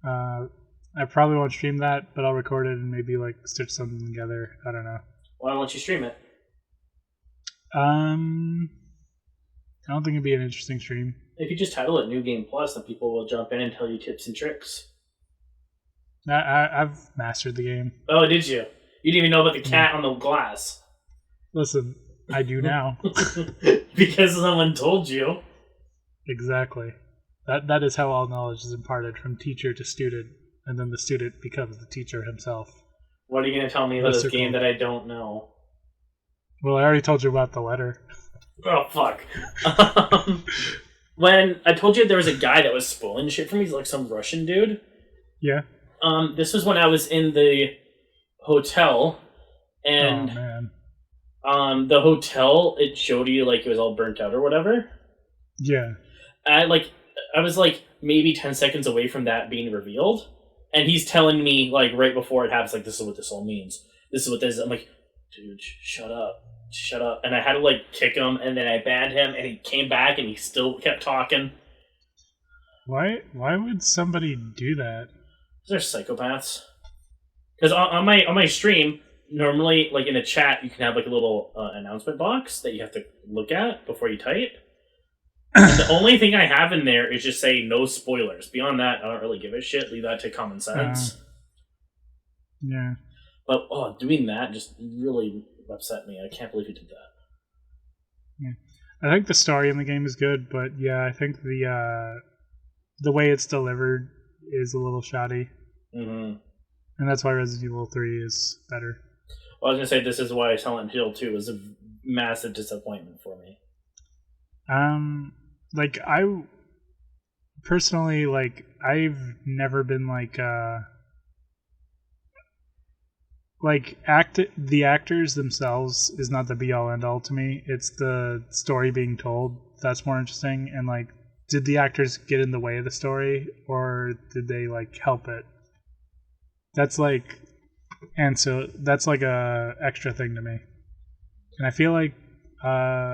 I probably won't stream that, but I'll record it and maybe like stitch something together. I don't know. Why won't you stream it? I don't think it'd be an interesting stream. If you just title it New Game Plus, then people will jump in and tell you tips and tricks. I've mastered the game. Oh, did you? You didn't even know about the cat on the glass. Listen, I do now. Because someone told you. Exactly. That is how all knowledge is imparted from teacher to student, and then the student becomes the teacher himself. What are you going to tell me about this game that I don't know? Well, I already told you about the letter. Oh, fuck. When I told you there was a guy that was spoiling shit for me, he's like some Russian dude. Yeah. This was when I was in the hotel, And man. the hotel, it showed you like it was all burnt out or whatever. Yeah. I was like maybe 10 seconds away from that being revealed, and he's telling me like right before it happens, like, this is what this all means. This is what this is. I'm like, dude, shut up. Shut up. And I had to like kick him, and then I banned him, and he came back and he still kept talking. Why would somebody do that? They're psychopaths. Because on my stream, normally like in a chat you can have like a little announcement box that you have to look at before you type. And the only thing I have in there is just say no spoilers. Beyond that, I don't really give a shit. Leave that to common sense. Yeah. But doing that just really upset me. I can't believe he did that. Yeah. I think the story in the game is good, but yeah, I think the way it's delivered is a little shoddy. Mm-hmm. And that's why Resident Evil 3 is better. Well, I was going to say, this is why Silent Hill 2 was a massive disappointment for me. Like, I personally, like, I've never been the actors themselves is not the be-all end-all to me. It's the story being told that's more interesting. And, like, did the actors get in the way of the story, or did they, like, help it? That's like, and so that's like a extra thing to me. And I feel like,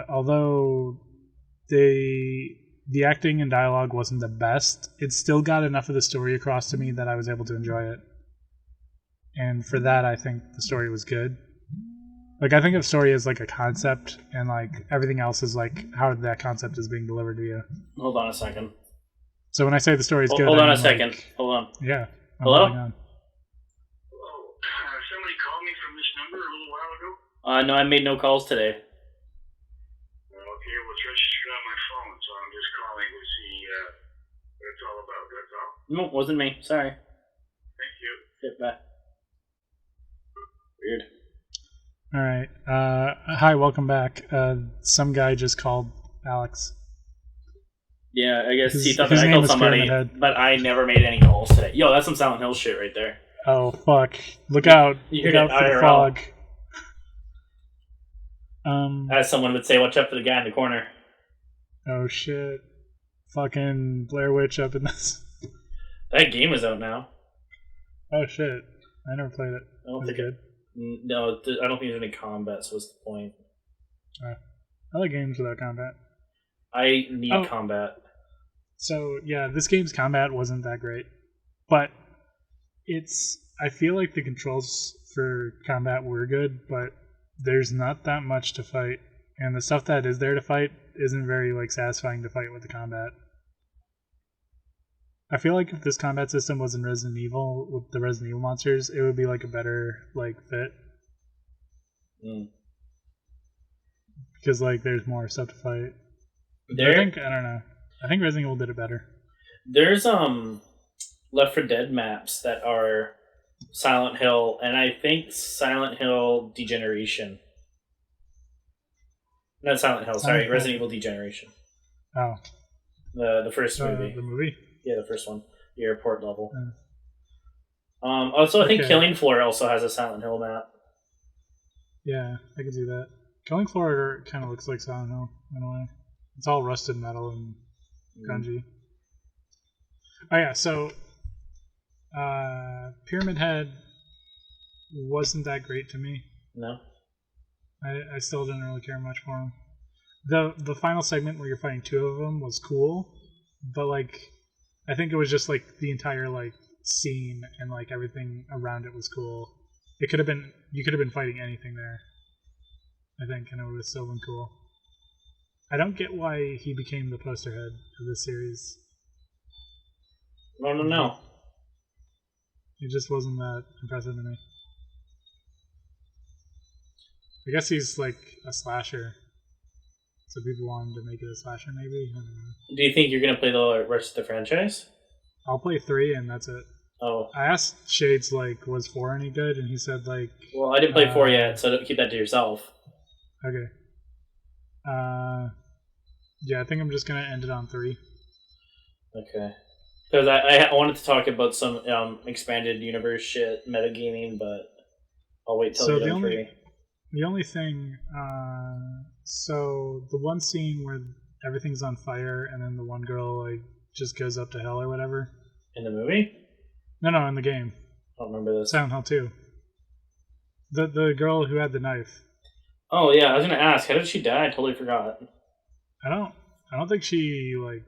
although the acting and dialogue wasn't the best, it still got enough of the story across to me that I was able to enjoy it. And for that, I think the story was good. Like, I think of story as like a concept, and like everything else is like how that concept is being delivered to you. Hold on a second. So when I say the story is good, hold on a second. Like, hold on. Yeah. Hello? Somebody called me from this number a little while ago? No, I made no calls today. Okay, well, it's registered on my phone, so I'm just calling to see what it's all about, that's all. No, wasn't me. Sorry. Thank you. Get back. Weird. All right. Hi, welcome back. Some guy just called Alex. Yeah, I guess he His thought that I name killed was somebody, Pyramid Head. but I never made any calls today. Yo, that's some Silent Hill shit right there. Oh, fuck. Look out. You Look heard out it, for the IRL. fog. As someone would say, watch out for the guy in the corner. Oh, shit. Fucking Blair Witch up in this. That game is out now. Oh, shit. I never played it. I don't Was it think good? No, I don't think there's any combat, so what's the point? I like games without combat. I need combat. So, yeah, this game's combat wasn't that great. But I feel like the controls for combat were good, but there's not that much to fight. And the stuff that is there to fight isn't very, like, satisfying to fight with the combat. I feel like if this combat system was in Resident Evil, with the Resident Evil monsters, it would be, like, a better, like, fit. Because, like, there's more stuff to fight. I don't know. I think Resident Evil did it better. There's Left 4 Dead maps that are Silent Hill, and I think Silent Hill Degeneration. Not Silent Hill, sorry, Resident Evil Degeneration. Oh. The first movie. The movie? Yeah, the first one. The airport level. Also, I think Killing Floor also has a Silent Hill map. Yeah, I can see that. Killing Floor kind of looks like Silent Hill in a way. It's all rusted metal and grungy. Oh yeah, so Pyramid Head wasn't that great to me. No. I still didn't really care much for him. The final segment where you're fighting two of them was cool, but like I think it was just like the entire like scene and like everything around it was cool. You could have been fighting anything there, I think, and it would have still been cool. I don't get why he became the poster head of this series. I don't know. It just wasn't that impressive to me. I guess he's like a slasher, so people wanted to make it a slasher maybe? I don't know. Do you think you're going to play the rest of the franchise? I'll play 3 and that's it. Oh. I asked Shades, like, was 4 any good? And he said, like... Well, I didn't play 4 yet, so keep that to yourself. Okay. Yeah, I think I'm just going to end it on 3. Okay. Because I wanted to talk about some expanded universe shit, metagaming, but I'll wait till So you're the done only- reading. The only thing, so the one scene where everything's on fire and then the one girl like just goes up to hell or whatever. In the movie? No, in the game. I don't remember this. Silent Hill 2. The girl who had the knife. Oh yeah, I was gonna ask, how did she die? I totally forgot. I don't think she like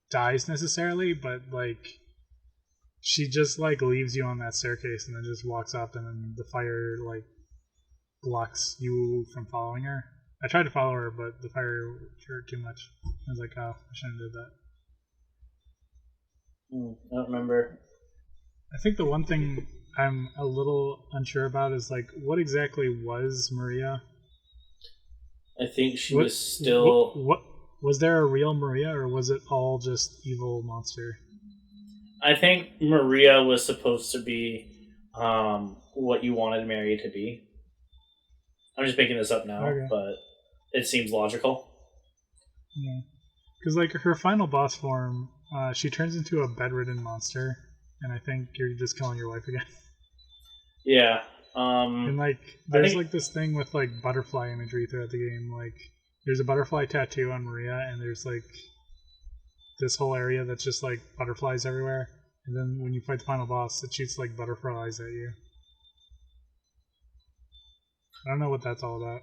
dies necessarily, but like she just like leaves you on that staircase and then just walks up and then the fire like blocks you from following her. I tried to follow her, but the fire hurt too much. I was like, oh, I shouldn't have did that. I don't remember. I think the one thing I'm a little unsure about is like what exactly was Maria? I think she What- was still. what was there a real Maria or was it all just evil monster? I think Maria was supposed to be what you wanted Mary to be. I'm just making this up now, Okay. but it seems logical. Yeah, because like her final boss form, she turns into a bedridden monster, and I think you're just killing your wife again. Yeah. And like, there's think- like this thing with like butterfly imagery throughout the game. Like, there's a butterfly tattoo on Maria, and there's like this whole area that's just like butterflies everywhere. And then when you fight the final boss, it shoots like butterflies at you. I don't know what that's all about.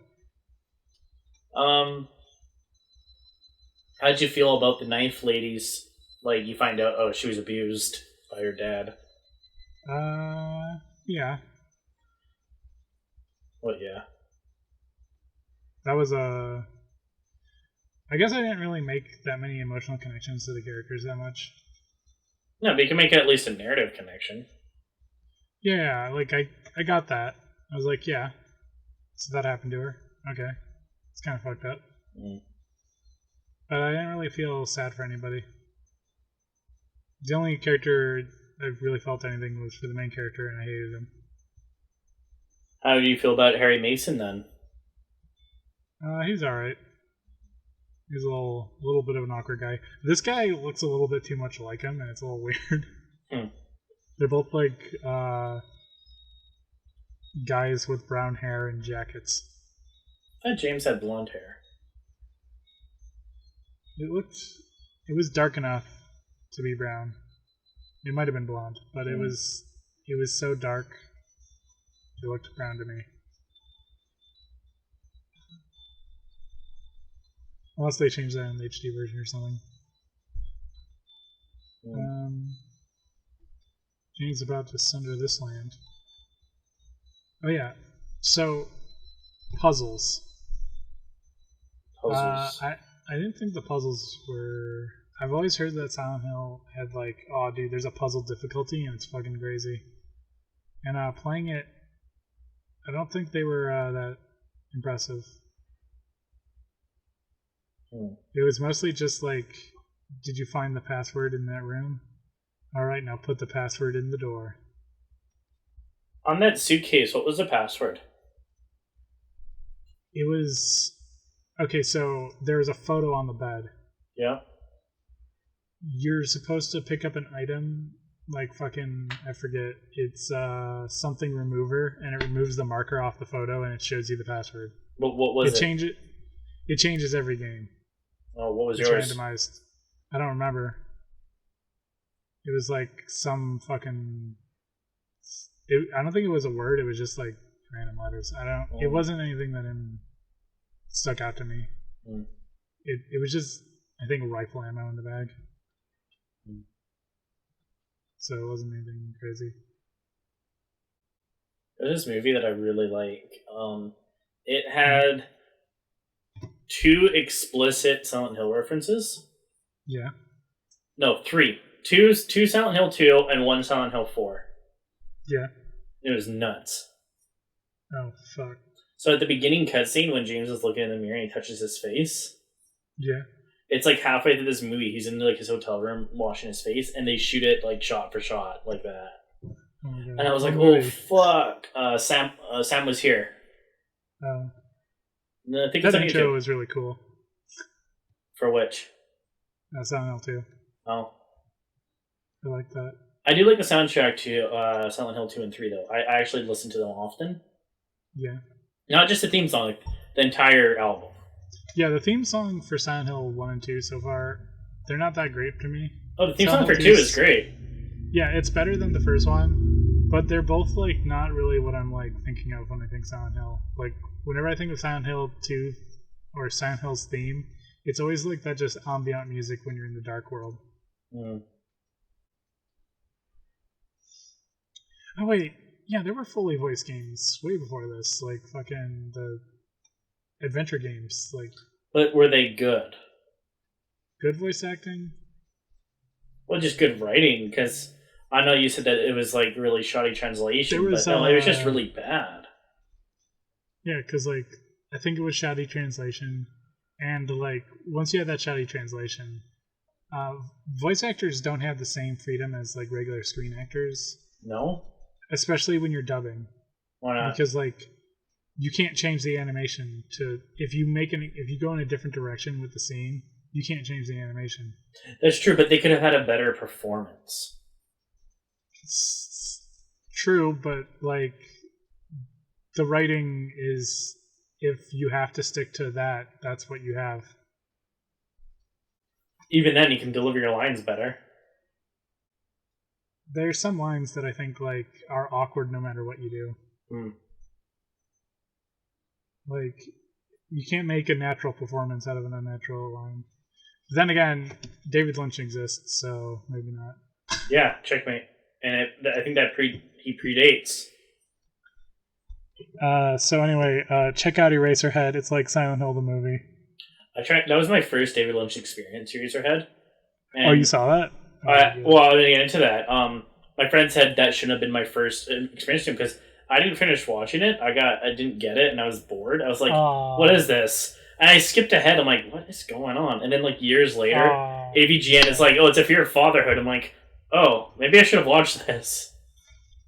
How'd you feel about the knife ladies? Like, you find out, oh, she was abused by her dad. Yeah, Well, yeah. that was a. I guess I didn't really make that many emotional connections to the characters that much. No, but you can make at least a narrative connection. Yeah, like I got that. I was like, yeah. So that happened to her. Okay. It's kind of fucked up. But I didn't really feel sad for anybody. The only character I really felt anything was for the main character, and I hated him. How do you feel about Harry Mason then? He's alright. He's a little bit of an awkward guy. This guy looks a little bit too much like him, and it's a little weird. They're both like guys with brown hair and jackets. I thought James had blonde hair. It was dark enough to be brown. It might have been blonde, but it was so dark. It looked brown to me. Unless they changed that in the HD version or something. James about to sunder this land. Oh yeah. So puzzles. I didn't think the puzzles were. I've always heard that Silent Hill had like, oh dude, there's a puzzle difficulty and it's fucking crazy. And playing it, I don't think they were that impressive. It was mostly just like, did you find the password in that room? Alright, now put the password in the door. On that suitcase, what was the password? It was... Okay, so there was a photo on the bed. Yeah. You're supposed to pick up an item, like fucking, I forget, it's something remover, and it removes the marker off the photo and it shows you the password. What was it? It changes every game. Oh, what was It's yours? randomized. I don't remember. It was like some fucking... I don't think it was a word, it was just like random letters. It wasn't anything that stuck out to me. It was just, I think, rifle ammo in the bag. So it wasn't anything crazy. There's this movie that I really like. It had 2 explicit Silent Hill references. Yeah. No, 3. Two Silent Hill 2 and 1 Silent Hill 4. Yeah. It was nuts. Oh, fuck. So at the beginning cutscene, when James is looking in the mirror and he touches his face, Yeah. it's like halfway through this movie, he's in like his hotel room washing his face, and they shoot it like shot for shot like that. Oh my God. And I was like, What "Oh movie? fuck!" Sam was here. Oh. And I think That it's on intro YouTube. was really cool. For which? Silent Hill 2. Oh, I like that. I do like the soundtrack to Silent Hill 2 and 3, though. I actually listen to them often. Yeah. Not just the theme song, like the entire album. Yeah, the theme song for Silent Hill 1 and 2 so far, they're not that great to me. Oh, the theme Silent song for Hill 2 is great. Yeah, it's better than the first one, but they're both like not really what I'm like thinking of when I think Silent Hill. Like whenever I think of Silent Hill 2 or Silent Hill's theme, it's always like that just ambient music when you're in the dark world. Mm. Oh wait, yeah, there were fully voiced games way before this, like fucking the adventure games, like But were they good? good voice acting. Well, just good writing, because I know you said that it was like really shoddy translation, There was, but no, it was just really bad. Yeah, because like I think it was shoddy translation, and like once you have that shoddy translation, voice actors don't have the same freedom as like regular screen actors, No? especially when you're dubbing, Why not? because like you can't change the animation to if you go in a different direction with the scene, you can't change the animation. That's true, but they could have had a better performance. It's true, but like the writing is if you have to stick to that, that's what you have. Even then, you can deliver your lines better. There's some lines that I think like are awkward no matter what you do. Hmm. Like you can't make a natural performance out of an unnatural line. But then again, David Lynch exists, so maybe not. Yeah, checkmate. And I think that he predates. So anyway, check out Eraserhead. It's like Silent Hill the movie. That was my first David Lynch experience, Eraserhead. And Oh, you saw that? well, I didn't get into that. My friend said that shouldn't have been my first experience with him because I didn't finish watching it. I didn't get it, and I was bored. I was like, Aw. "What is this?" And I skipped ahead. I'm like, "What is going on?" And then like years later, Aw. AVGN is like, "Oh, it's a fear of fatherhood." I'm like, "Oh, maybe I should have watched this."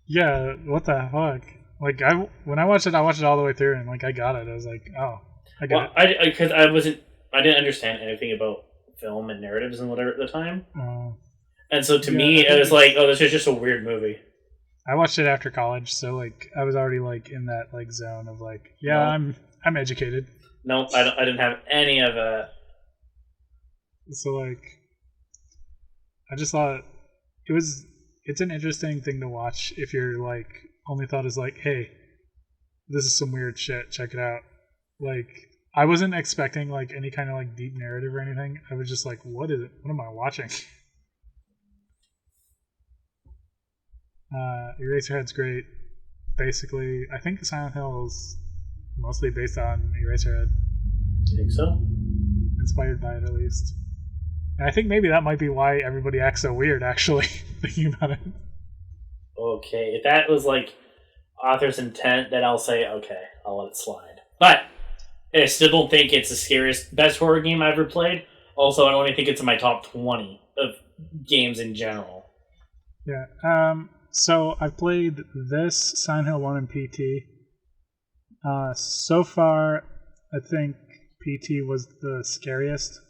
Yeah, what the fuck? Like when I watched it all the way through, and like I got it. I was like, oh, I got Well, it. because I didn't understand anything about film and narratives and whatever at the time, and so to Yeah, me, I it think was like, "Oh, this is just a weird movie." I watched it after college, so like I was already like in that like zone of like, yeah, No. I'm educated. No, I didn't have any of that. So like, I just thought it's an interesting thing to watch if your like only thought is like, hey, this is some weird shit. Check it out. Like I wasn't expecting like any kind of like deep narrative or anything. I was just like, what is it? What am I watching? Eraserhead's great. Basically, I think Silent Hill is mostly based on Eraserhead, Do you think so? inspired by it at least. And I think maybe that might be why everybody acts so weird. Actually, thinking about it. Okay, if that was like author's intent, then I'll say okay, I'll let it slide. But I still don't think it's the scariest, best horror game I ever played. Also, I don't even think it's in my top 20 of games in general. Yeah. So I've played this Silent Hill 1 and PT. So far, I think PT was the scariest.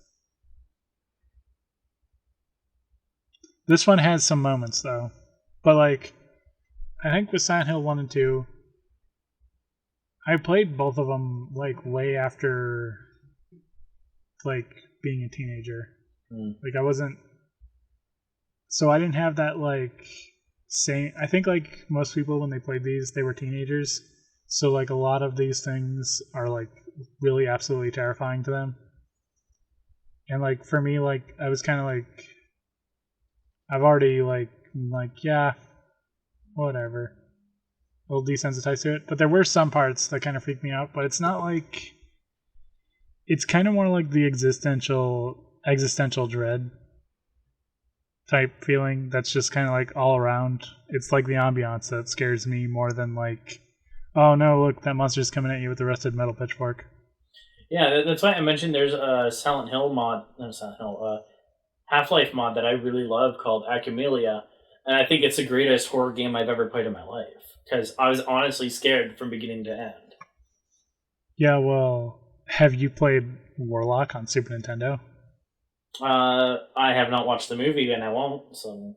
This one has some moments though, but like I think with Silent Hill 1 and 2, I played both of them like way after like being a teenager. Like I wasn't, so I didn't have that like same. I think like most people when they played these, they were teenagers. So like a lot of these things are like really absolutely terrifying to them. And like for me, like I was kind of like, I've already like yeah, whatever. A little desensitized to it, but there were some parts that kind of freaked me out. But it's not like, it's kind of more like the existential dread type feeling that's just kind of like all around. It's like the ambiance that scares me more than like, oh no, look, that monster's coming at you with the rusted metal pitchfork. Yeah, that's why I mentioned there's a Silent Hill mod, not Silent Hill, Half-Life mod that I really love called Acumelia, and I think it's the greatest horror game I've ever played in my life, because I was honestly scared from beginning to end. Yeah, well, have you played Warlock on Super Nintendo? I have not watched the movie, and I won't, so...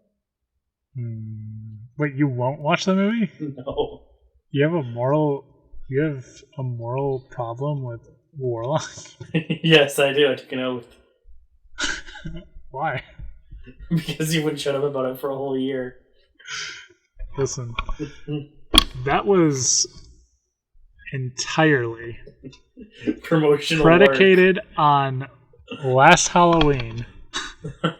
Wait, you won't watch the movie? No. You have a moral problem with Warlock? Yes, I do. I took an oath. Why? Because you wouldn't shut up about it for a whole year. Listen, that was entirely Promotional predicated on last Halloween. work.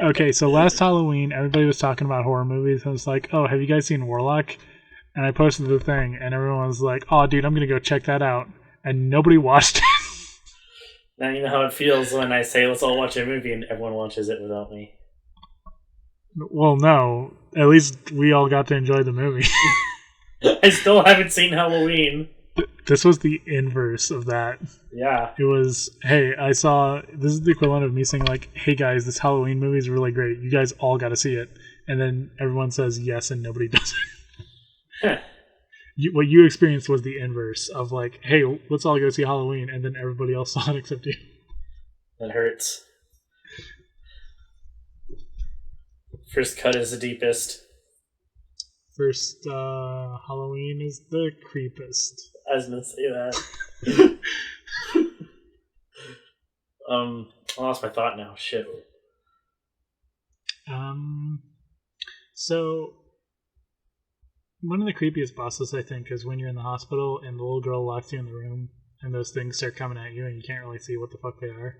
Okay, so last Halloween, everybody was talking about horror movies. I was like, oh, have you guys seen Warlock? And I posted the thing, and everyone was like, oh, dude, I'm going to go check that out. And nobody watched it. Now you know how it feels when I say let's all watch a movie and everyone watches it without me. Well, no. At least we all got to enjoy the movie. I still haven't seen Halloween. This was the inverse of that. Yeah. It was, hey, I saw, this is the equivalent of me saying, like, hey guys, this Halloween movie is really great. You guys all got to see it. And then everyone says yes and nobody does it. What you experienced was the inverse of, like, hey, let's all go see Halloween. And then everybody else saw it except you. That hurts. First cut is the deepest. First Halloween is the creepest. I was gonna say that. I lost my thought now. Shit. So one of the creepiest bosses, I think, is when you're in the hospital and the little girl locks you in the room and those things start coming at you and you can't really see what the fuck they are.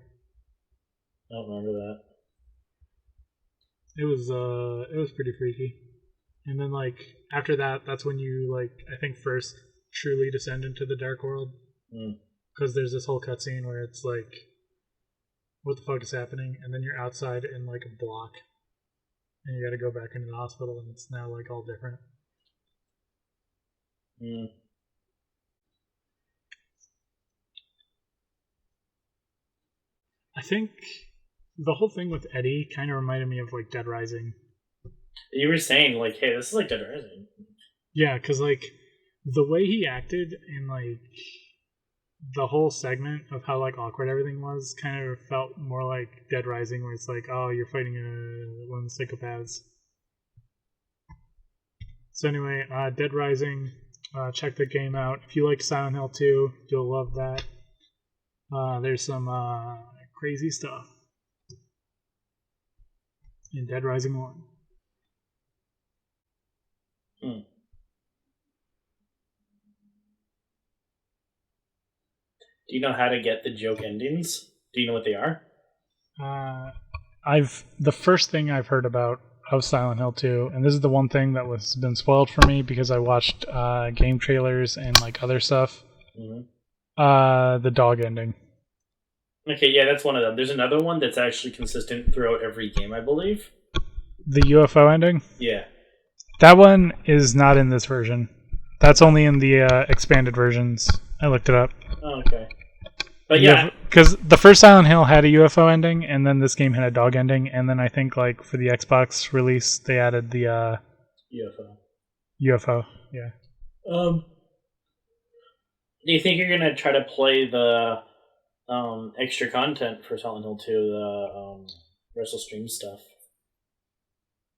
I don't remember that. It was pretty freaky. And then, like, after that, that's when you, like, I think first truly descend into the dark world. Because there's this whole cutscene where it's like, what the fuck is happening? And then you're outside in, like, a block. And you gotta go back into the hospital and it's now, like, all different. I think the whole thing with Eddie kind of reminded me of, like, Dead Rising. You were saying, like, hey, this is like Dead Rising. Yeah, because, like, the way he acted in, like, the whole segment of how, like, awkward everything was kind of felt more like Dead Rising, where it's like, oh, you're fighting one of the psychopaths. So anyway, Dead Rising, check the game out. If you like Silent Hill 2, you'll love that. There's some crazy stuff in Dead Rising 1. Do you know how to get the joke endings? Do you know what they are? The first thing I've heard about of Silent Hill 2, and this is the one thing that was been spoiled for me because I watched game trailers and, like, other stuff. The dog ending. Okay, yeah, that's one of them. There's another one that's actually consistent throughout every game, I believe. The UFO ending? Yeah. That one is not in this version. That's only in the expanded versions. I looked it up. Oh, okay. But yeah. Because the first Silent Hill had a UFO ending, and then this game had a dog ending, and then I think, like, for the Xbox release, they added the UFO, yeah. Do you think you're going to try to play the extra content for Silent Hill 2, the Restless Streams stuff?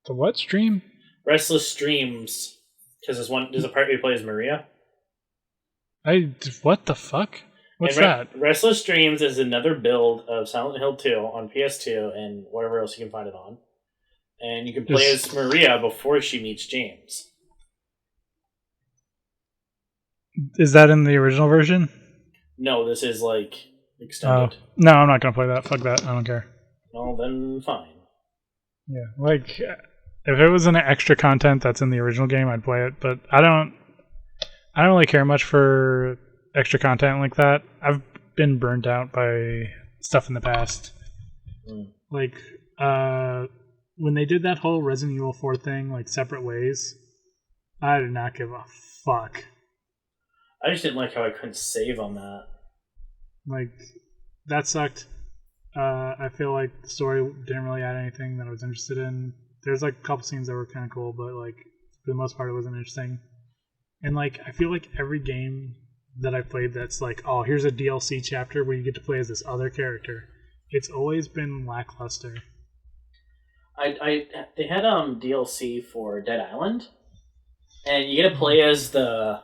The what stream? Restless Streams, because there's a part where you play as Maria. What the fuck? What's that? Restless Streams is another build of Silent Hill 2 on PS2 and whatever else you can find it on. And you can play as Maria before she meets James. Is that in the original version? No, this is, like, extended. No, I'm not going to play that. Fuck that. I don't care. Well, then fine. Yeah, like, if it was an extra content that's in the original game, I'd play it, but I don't really care much for extra content like that. I've been burnt out by stuff in the past. Like, when they did that whole Resident Evil 4 thing, like, separate ways, I did not give a fuck. I just didn't like how I couldn't save on that. Like, that sucked. I feel like the story didn't really add anything that I was interested in. There's, like, a couple scenes that were kind of cool, but, like, for the most part, it wasn't interesting. And, like, I feel like every game that I played that's like, oh, here's a DLC chapter where you get to play as this other character, it's always been lackluster. They had DLC for Dead Island, and you get to play as the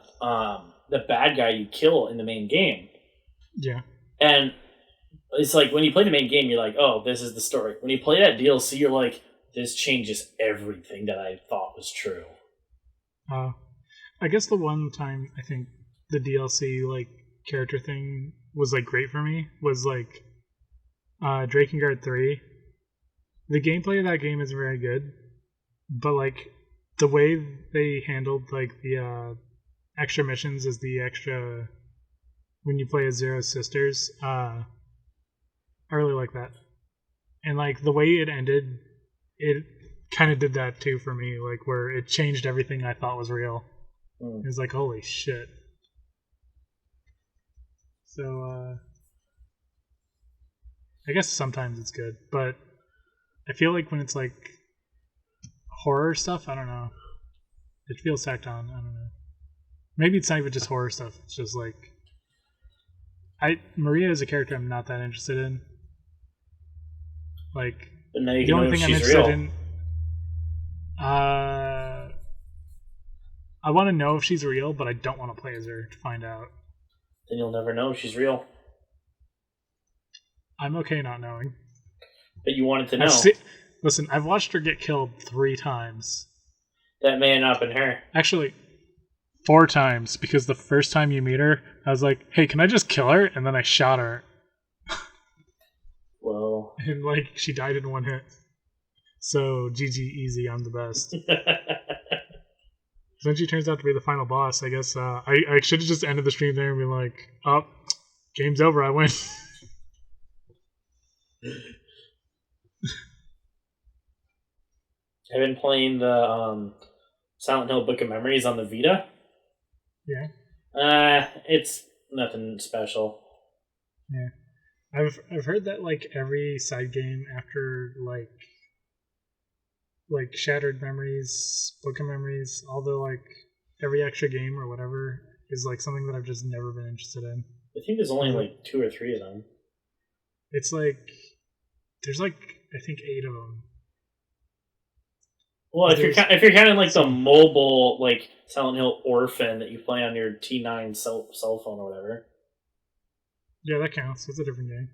bad guy you kill in the main game. Yeah. And it's like when you play the main game, you're like, oh, this is the story. When you play that DLC, you're like, this changes everything that I thought was true. I guess the one time I think the DLC like character thing was like great for me was like Drakengard 3. The gameplay of that game is very good, but like the way they handled like the extra missions as the extra when you play as Zero's sisters, I really like that. And like the way it ended, it kind of did that too for me, like where it changed everything I thought was real. It was like, holy shit. So I guess sometimes it's good, but I feel like when it's like horror stuff, I don't know. It feels tacked on. I don't know. Maybe it's not even just horror stuff. It's just like Maria is a character I'm not that interested in. Like But now you the can know only if thing I'm she's interested real. in. I want to know if she's real, but I don't want to play as her to find out. Then you'll never know if she's real. I'm okay not knowing. But you wanted to know. Listen, I've watched her get killed 3 times. That may have not been her. Actually, 4 times, because the first time you meet her, I was like, hey, can I just kill her? And then I shot her. Well. And like, she died in 1 hit. So, GG easy, I'm the best. Then she turns out to be the final boss, I guess. I should have just ended the stream there and been like, oh, game's over, I win. I've been playing the Silent Hill Book of Memories on the Vita. Yeah. It's nothing special. Yeah. I've heard that like every side game after like Shattered Memories, Book of Memories, all the like every extra game or whatever is like something that I've just never been interested in. I think there's only like 2 or 3 of them. It's like there's like I think 8 of them. Well, if you're counting like the mobile like Silent Hill Orphan that you play on your T9 cell phone or whatever. Yeah, that counts. It's a different game.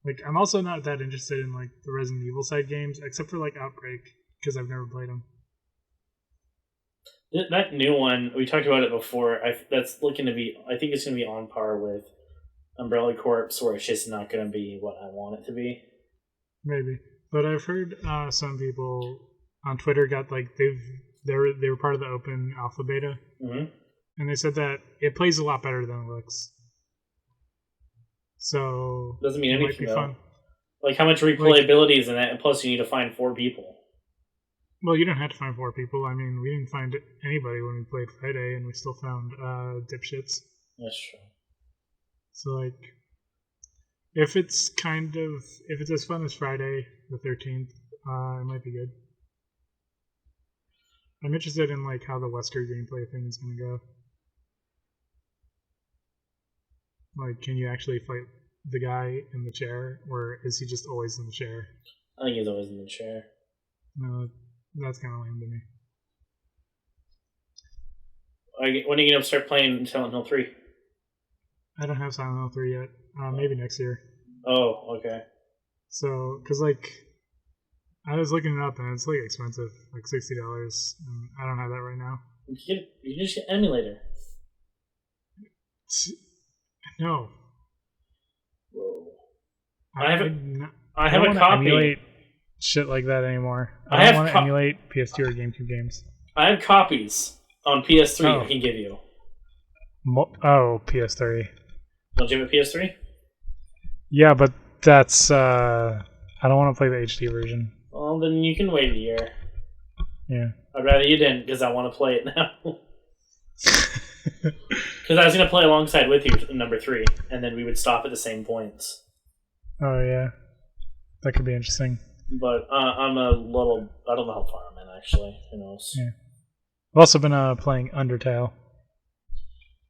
Like, I'm also not that interested in like the Resident Evil side games, except for like Outbreak, because I've never played them. That new one, we talked about it before. That's looking to be. I think it's going to be on par with Umbrella Corps, where it's just not going to be what I want it to be. Maybe, but I've heard some people on Twitter got like they were part of the open alpha beta, and they said that it plays a lot better than it looks. So doesn't mean anything. Might be fun. Like how much replayability is in that, and plus you need to find 4 people. Well, you don't have to find 4 people. I mean, we didn't find anybody when we played Friday, and we still found dipshits. That's true. So like. If it's as fun as Friday the 13th, it might be good. I'm interested in like how the Wesker gameplay thing is going to go. Like, can you actually fight the guy in the chair, or is he just always in the chair? I think he's always in the chair. No, that's kind of lame to me. When are you going to start playing Silent Hill 3? I don't have Silent Hill 3 yet. Maybe next year. Oh, okay. So, because like, I was looking it up and it's like expensive, like $60, and I don't have that right now. You can just get an emulator. No. Whoa. I have a copy. Emulate shit like that anymore. I don't want to emulate PS2 or GameCube games. I have copies on PS3 I can give you. PS3. Don't you have a PS3? Yeah, but that's I don't want to play the HD version. Well, then you can wait a year. Yeah. I'd rather you didn't, because I want to play it now. Because I was going to play alongside with you in number 3, and then we would stop at the same points. Oh, yeah. That could be interesting. But I'm a little... I don't know how far I'm in, actually. Who knows? Yeah. I've also been playing Undertale.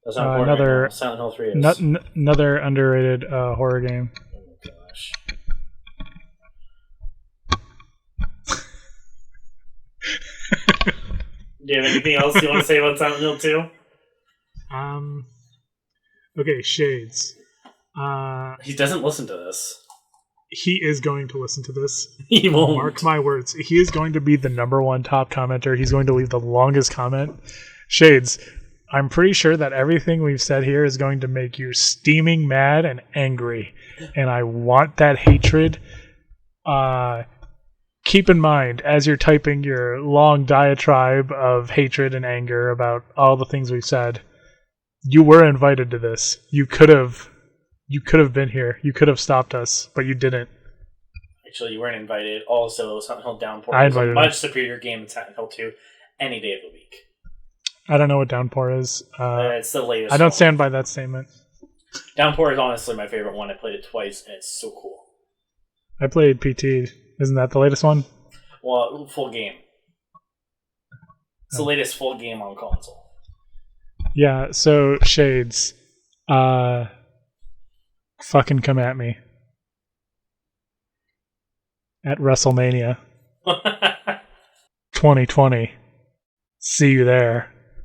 That's not important. Silent Hill 3 is. Another underrated horror game. Oh my gosh. Do you have anything else you want to say about Silent Hill 2? Okay, Shades. He doesn't listen to this. He is going to listen to this. He won't. Mark my words. He is going to be the #1 top commenter. He's going to leave the longest comment. Shades, I'm pretty sure that everything we've said here is going to make you steaming mad and angry. And I want that hatred. Keep in mind, as you're typing your long diatribe of hatred and anger about all the things we've said, you were invited to this. You could have been here. You could have stopped us, but you didn't. Actually, you weren't invited. Also, Silent Hill Downpour I is a invited much superior game than Silent Hill 2 any day of the week. I don't know what Downpour is. It's the latest I don't one. stand by that statement. Downpour is honestly my favorite one. I played it twice, and it's so cool. I played PT. Isn't that the latest one? Well, full game. It's the latest full game on console. Yeah, so Shades, fucking come at me. At WrestleMania 2020. See you there.